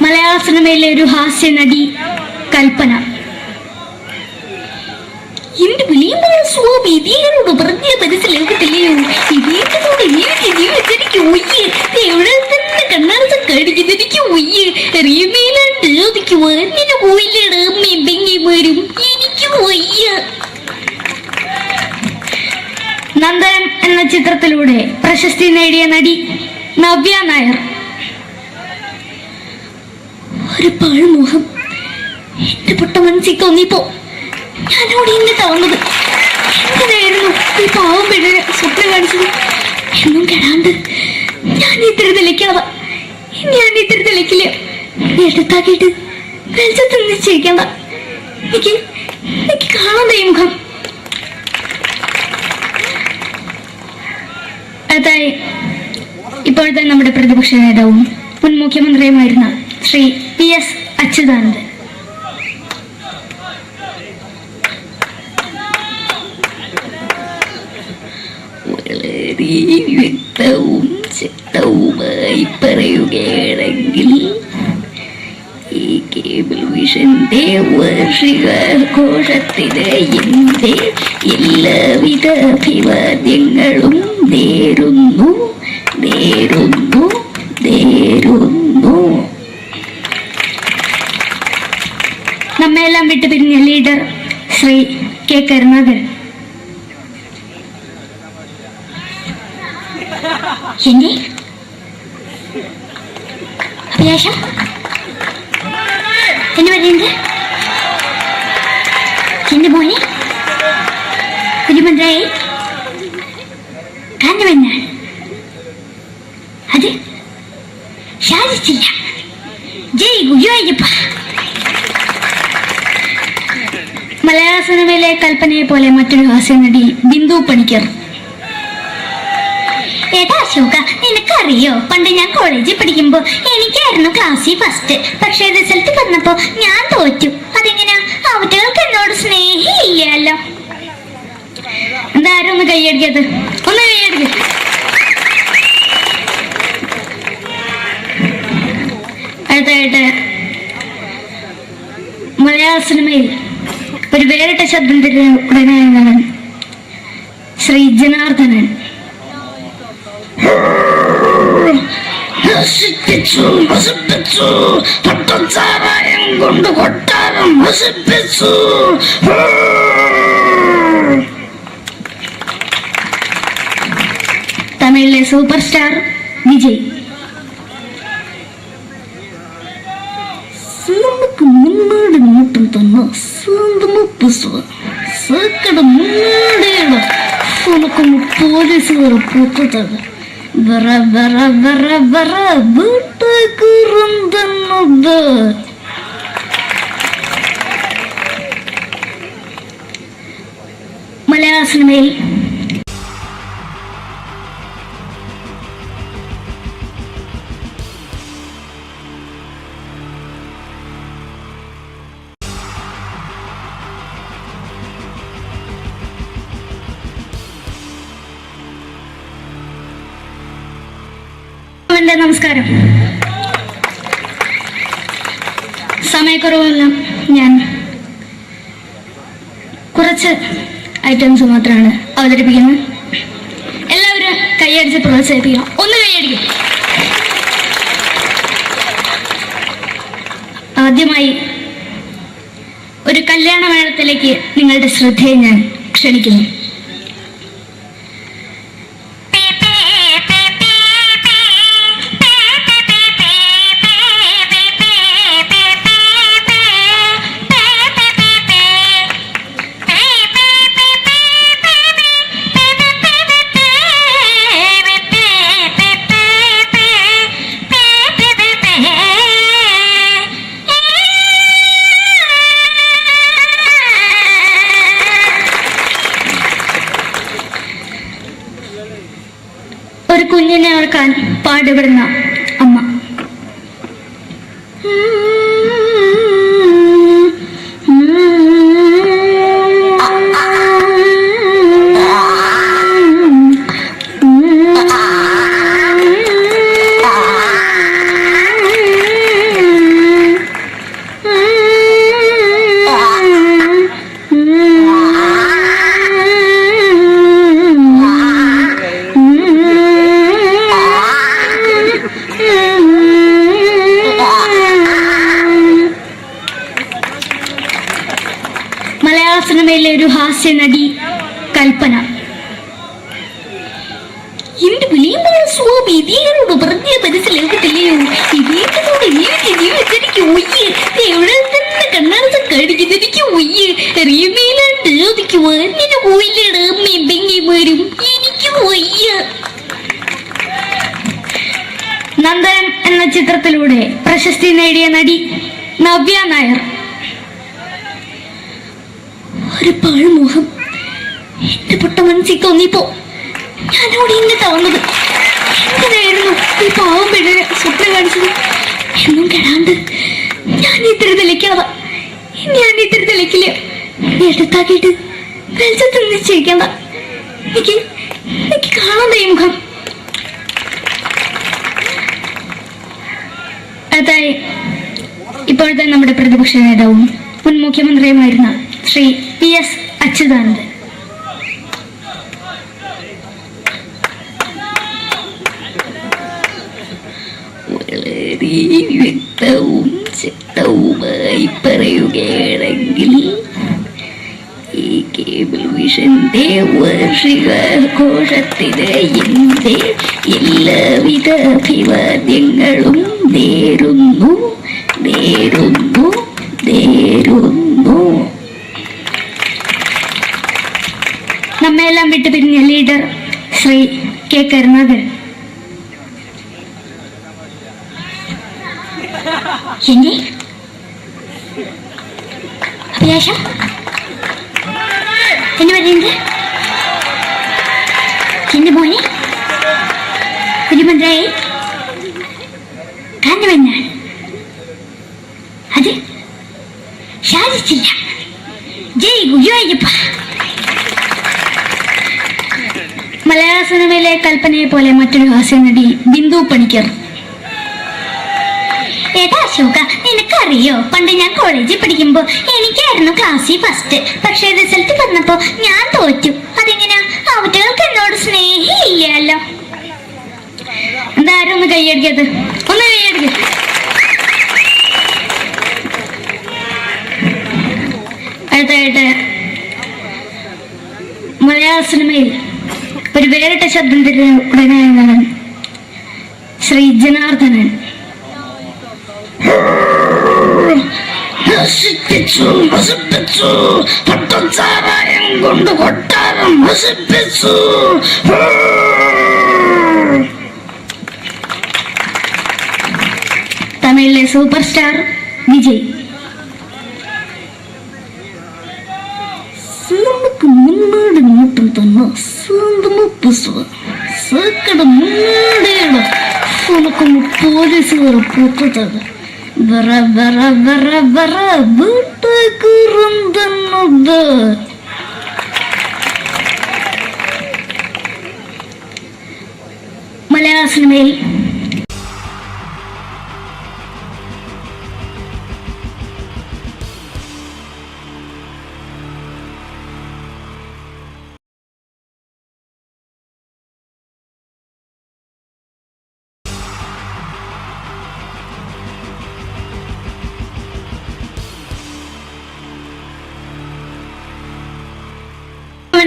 മലയാള സിനിമയിലെ ഒരു ഹാസ്യ നടി കൽപ്പന. എന്റെ വിളിയുമ്പോൾ സ്വാമി ഇതിനോട് പറഞ്ഞ മനസ്സിലാകത്തില്ലയോ? ഇതേറ്റോട് എനിക്ക് ജീവിച്ചെനിക്ക് ഒയ്യ്. എവിടെ തന്നെ കണ്ണാറ കടിക്കുന്നത് എനിക്ക് ഒയ്യ്. അറിയുന്നതിലാണ്ട് എനിക്ക് വന്നിന് പോയില്ലേടാ മെമ്പെങ്കിമാരും. എനിക്ക് ഒയ്യ. നന്ദനം എന്ന ചിത്രത്തിലൂടെ പ്രശസ്തി നേടിയ നടി നവ്യ നായർ. ഒരു പാഴ്മോഹം എന്റെ പൊട്ട മനസ്സിൽ തോന്നിയപ്പോ ഞാനവിടെ ഇന്നിട്ടാ വന്നത്. എന്തിനായിരുന്നു ഈ പാവം പെണ്ണിനെ സ്വപ്നം കാണിച്ചത്? എന്നും കെടാണ്ട് ഞാൻ ഇത്തിരി തെളിക്കാതെ എടുത്താക്കിയിട്ട് വെളിച്ചത്ത് നിശ്ചയിക്കണ്ട. എനിക്ക് കാണാതെ ഈ മുഖം. അതായി ഇപ്പോഴത്തെ നമ്മുടെ പ്രതിപക്ഷ നേതാവും മുൻ മുഖ്യമന്ത്രിയുമായിരുന്ന ശ്രീ PS അച്യുതാനന്ദൻ. വളരെ വ്യക്തവും ശക്തവുമായി പറയുകയാണെങ്കിൽ ഈ കേബിൾ വിഷന്റെ വാർഷികാഘോഷത്തിന് എന്റെ എല്ലാവിധ അഭിവാദ്യങ്ങളും നേരുന്നു. നമ്മെല്ലാം വിട്ടുപിരിഞ്ഞ ലീഡർ ശ്രീ K. കരുണാകരൻ. എന്റെ അഭിലാഷം എന്ന് പറയുന്നത് എന്റെ മോനെ കുരുമന്ത്രായി കാരണമെന്നാണ്. അത് സാധിച്ചില്ല. ജയ് ഗുരുവായൂരപ്പ. മലയാള സിനിമയിലെ കൽപ്പനയെ പോലെ മറ്റൊരു ഹാസ്യ നടി ബിന്ദു പണിക്കർ. ഏട്ടാ അശോക, നിനക്കറിയോ, പണ്ട് ഞാൻ കോളേജിൽ പഠിക്കുമ്പോ എനിക്കായിരുന്നു ക്ലാസ്സിൽ ഫസ്റ്റ്. പക്ഷെ റിസൾട്ട് വന്നപ്പോ ഞാൻ തോറ്റു. അതെങ്ങനെയാ? അവറ്റകൾക്ക് എന്നോട് സ്നേഹമില്ലല്ലോ. എന്താരും ഒന്ന് കൈയടിക്കത്? ഒന്ന് കൈയടിക്ക. അടുത്തായിട്ട് മലയാള സിനിമയിൽ ഒരു വേറിട്ട ശബ്ദത്തിന്റെ ഉടനാണ് ശ്രീ ജനാർദ്ദനൻ. പട്ടച്ചാരായം കൊണ്ട് കൊട്ടാരം നശിപ്പിച്ചു. തമിഴിലെ സൂപ്പർ സ്റ്റാർ വിജയ്. നമുക്ക് മുന്നോടി നോട്ടം തന്ന സ്വന്തം സേക്കട മുന്നോടിയാണ് ഉനക്കും പോലീസുകാർ പൂത്തത്. വറ വറ വറ വറ വീട്ടേക്ക് തന്നത്. മലയാള സിനിമയിൽ എല്ലാവർക്കും എൻ്റെ നമസ്കാരം. സമയക്കുറവെല്ലാം ഞാൻ കുറച്ച് ഐറ്റംസ് മാത്രമാണ് അവതരിപ്പിക്കുന്നത്. എല്ലാവരും കൈയടിച്ച് പ്രോത്സാഹിപ്പിക്കണം. ഒന്ന് കൈയടിക്കും. ആദ്യമായി ഒരു കല്യാണമേളത്തിലേക്ക് നിങ്ങളുടെ ശ്രദ്ധയെ ഞാൻ ക്ഷണിക്കുന്നു. ഒരു കുഞ്ഞിനെ ഓർക്കാൻ പാടുപെടുന്ന അമ്മ. മലയാള സിനിമയിലെ ഒരു ഹാസ്യ നടി കൽപ്പന. എന്റെ വിളിയുമ്പോൾ സ്വാമി ഇതിനോട് പറഞ്ഞ മനസ്സിലാകത്തില്ലയോ? ഇതിനോട് എനിക്ക് ജീവിച്ചെനിക്ക് ഒയ്യ്, എവിടെ തന്നെ കണ്ണാടത്ത് കാണിക്കുന്നത് എനിക്ക് ഒയ്യ്, അറിയുന്നതിലാണ്ട് ചോദിക്കുവാൻ നിന്നെ പോയില്ലേടാ മെമ്പെങ്ങിമാരും, എനിക്ക് ഒയ്യ. നന്ദനം എന്ന ചിത്രത്തിലൂടെ പ്രശസ്തി നേടിയ നടി നവ്യ നായർ. ഒരു പാഴ്മുഖം എന്റെ പൊട്ട മനസ്സിൽ തോന്നിയപ്പോ ഞാനോട് ഇങ്ങോട്ടാ വന്നത്. എങ്ങനെയായിരുന്നു ഈ പാവം പെണ്ണിനെ സ്വപ്നം കാണിച്ചത്? എന്നും കെടാണ്ട് ഞാൻ ഇത്തിരി തെളിക്കാതെ എടുത്താക്കിയിട്ട് വെളിച്ചത്ത് നിശ്ചയിക്കണ്ട. എനിക്ക് കാണാൻ ഈ മുഖം. അതായി ഇപ്പോഴത്തെ നമ്മുടെ പ്രതിപക്ഷ നേതാവും മുൻ മുഖ്യമന്ത്രിയുമായിരുന്ന ശ്രീ PS അച്യുതാനന്ദൻ. വളരെ വ്യക്തവും ശക്തവുമായി പറയുകയാണെങ്കിൽ ഈ കേബിൾ വിഷന്റെ വാർഷികാഘോഷത്തിന് എന്റെ എല്ലാവിധ അഭിവാദ്യങ്ങളും നേരുന്നു. നമ്മയെല്ലാം വിട്ടുപിരിഞ്ഞ ലീഡർ ശ്രീ കെ കരുണാകരൻ. എന്റെ അഭിലാഷം എന്ന് പറയുന്നത് എന്റെ മോനെ മുഖ്യമന്ത്രിയായി കാരണമെന്നാണ്. അത് സാധിച്ചില്ല. ജയ് ഗുരുവായൂരപ്പ. മലയാള സിനിമയിലെ കൽപ്പനയെ പോലെ മറ്റൊരു ഹാസ്യ നടി ബിന്ദു പണിക്കർ. ഏട്ടാ അശോക, നിനക്കറിയോ, പണ്ട് ഞാൻ കോളേജിൽ പഠിക്കുമ്പോ എനിക്കായിരുന്നു ക്ലാസ്സിൽ ഫസ്റ്റ്. പക്ഷെ റിസൾട്ട് വന്നപ്പോ ഞാൻ തോറ്റു. അതെങ്ങനെയാ? അവറ്റകൾക്ക് എന്നോട് സ്നേഹമില്ലല്ലോ. എന്താരും ഒന്ന് കൈയടിക്കത്? ഒന്ന് കൈയടിക്ക. അടുത്തായിട്ട് മലയാള സിനിമയിൽ ഒരു വേറിട്ട ശബ്ദം ഉടനെയാണ് ശ്രീ ജനാർദ്ദനൻ. പട്ടച്ചാരായം കൊണ്ട് കൊട്ടാരം നശിപ്പിച്ചു. തമിഴിലെ സൂപ്പർ സ്റ്റാർ വിജയ്. നമുക്ക് മുന്നാടി നോട്ടം തന്ന സ്വന്തം സക്കട മുന്നാടിയാണ് ഉനക്കൊന്ന് പോലീസുകാർ പൂത്തത്. വീട്ടേക്കുറന്തന്നത്. മലയാള സിനിമയിൽ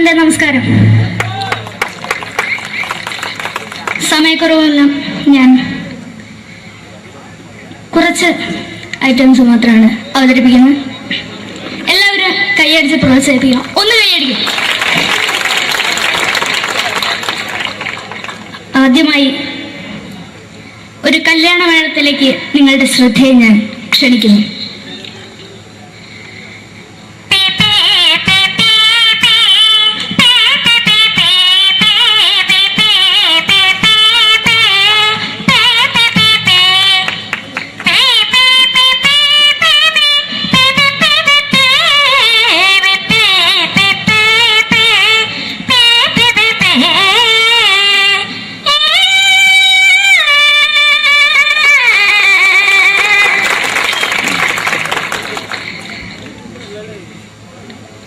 എൻ്റെ നമസ്കാരം. സമയക്കുറവെല്ലാം ഞാൻ കുറച്ച് ഐറ്റംസ് മാത്രമാണ് അവതരിപ്പിക്കുന്നത്. എല്ലാവരും കൈയടിച്ച് പ്രോത്സാഹിപ്പിക്കണം. ഒന്ന് കൈയടിക്കും. ആദ്യമായി ഒരു കല്യാണ മേളത്തിലേക്ക് നിങ്ങളുടെ ശ്രദ്ധയെ ഞാൻ ക്ഷണിക്കുന്നു.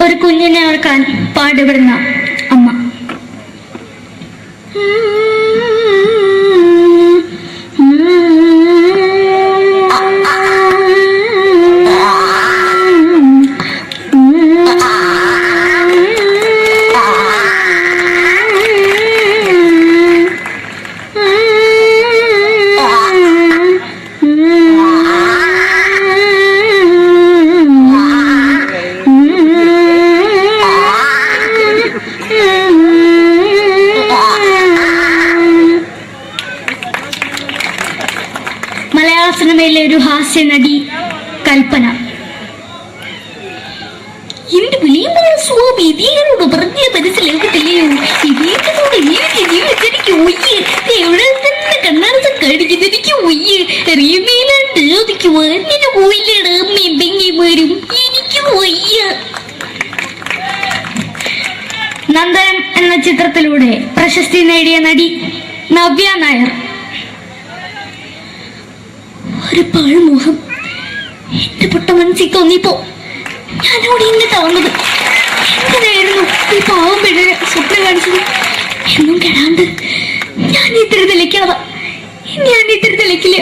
ഒരു കുഞ്ഞിനെ ഓർക്കാൻ പാടുപെടുന്ന അമ്മ. മലയാള സിനിമയിലെ ഒരു ഹാസ്യ നടി കൽപ്പന. എന്റെ വിളിയുമ്പോൾ സ്വാമി ഇതിനോട് പറഞ്ഞ മനസ്സിലാകത്തില്ലയോ? ഇതിനോട് എനിക്ക് ജീവിതത്തിലേക്ക് ഒയ്യ് എവിടെ തന്നെ കണ്ണാടച്ച കടിക്കുന്നത് എനിക്ക് ഒയ്യ് അറിയുമേലാണ്ട് എനിക്ക് വന്നിട്ട് പോയില്ലേടാ അമ്മയും പെങ്ങന്മാരും എനിക്ക് വയ്യ. നന്ദനം എന്ന ചിത്രത്തിലൂടെ പ്രശസ്തി നേടിയ നടി നവ്യ നായർ. ഒരു പാഴ്മോഹം എന്റെ പൊട്ട മനസ്സിൽ തോന്നിയപ്പോ ഞാനോട് ഇന്നിട്ടാ വന്നത്. എങ്ങനെയായിരുന്നു ഈ പാവം പെണ്ണിനെ സ്വപ്നം കാണിച്ചത്? എന്നും കെടാണ്ട് ഞാൻ ഇത്തിരി തെളിക്കാതാ. ഞാൻ ഇത്തിരി തെളിക്കില്ല.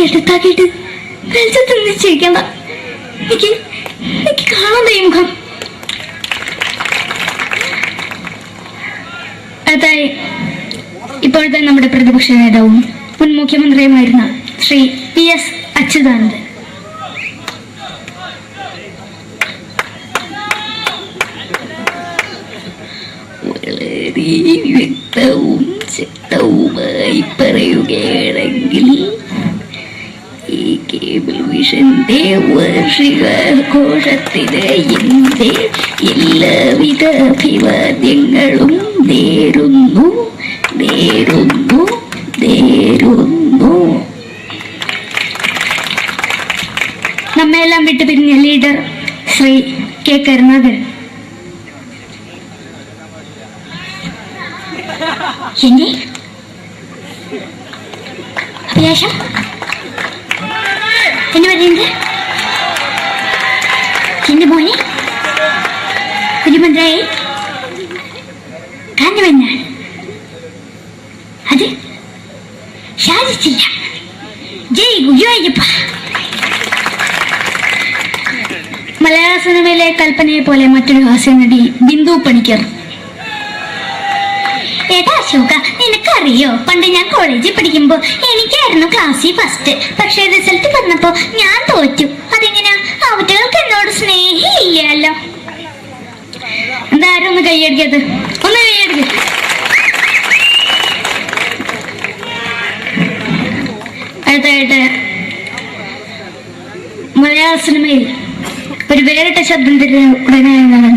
എടുത്താക്കിയിട്ട് വെളിച്ചത്തിൽ നിശ്ചയിക്കണ്ട. എനിക്ക് കാണാൻ ഈ മുഖം. അതായി ഇപ്പോഴത്തെ നമ്മുടെ പ്രതിപക്ഷ നേതാവും മുൻ മുഖ്യമന്ത്രിയുമായിരുന്ന ശ്രീ PS അച്യുതാനന്ദൻ. വളരെ വ്യക്തവും ശക്തവുമായി പറയുകയാണെങ്കിൽ ഈ കേബിൾ വിഷന്റെ വാർഷികാഘോഷത്തിന് എന്റെ എല്ലാവിധ അഭിവാദ്യങ്ങളും നേരുന്നു. നമ്മെല്ലാം വിട്ടുപിരിഞ്ഞ ലീഡർ ശ്രീ K. കരുണാകരൻ. എന്റെ അഭിലാഷം എന്ന് പറയുന്നത് എന്റെ മോനെ കുഞ്ഞുമന്ത്രായി കാണുമെന്നാണ്. അത് സാധിച്ചില്ല. ജയ് ഗുരുവായൂരപ്പ. മലയാള സിനിമയിലെ കൽപ്പനയെ പോലെ മറ്റൊരു ഹാസ്യ നടി ബിന്ദു പണിക്കർ. ഏട്ടാ അശോക, നിനക്കറിയോ പണ്ട് ഞാൻ കോളേജിൽ പഠിക്കുമ്പോ എനിക്കായിരുന്നു ക്ലാസ്സിൽ ഫസ്റ്റ്. പക്ഷെ റിസൾട്ട് വന്നപ്പോ ഞാൻ തോറ്റു. അതെങ്ങനെയാ? അവറ്റകൾക്ക് എന്നോട് സ്നേഹമില്ലല്ലോ. എന്താരും ഒന്ന് കൈയടിക്കത്? ഒന്ന് കൈയടിക്ക. അടുത്തായിട്ട് മലയാള സിനിമയിൽ ഒരു വേറിട്ട ശബ്ദത്തിന്റെ ഉടനാണ്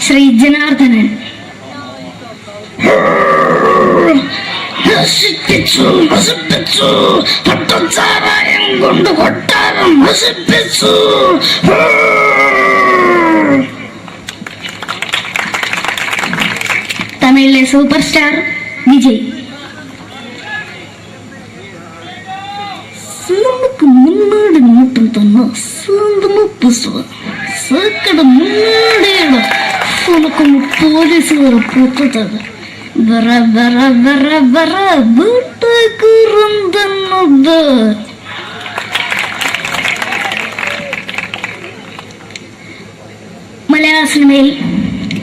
ശ്രീ ജനാർദ്ദനൻ. കൊണ്ട് കൊട്ടാരം നശിപ്പിച്ചു. തമിഴിലെ സൂപ്പർ സ്റ്റാർ വിജയ്. നമുക്ക് മുന്നോട് നോട്ടം തന്ന സ്വന്തം സക്കട മുന്നോടിയാണ് ഉനക്ക് പോലീസുകാർ പൊട്ടത് വറ വറ വറ വറ വീട്ടുകുറുന്നത്. മലയാള സിനിമയിൽ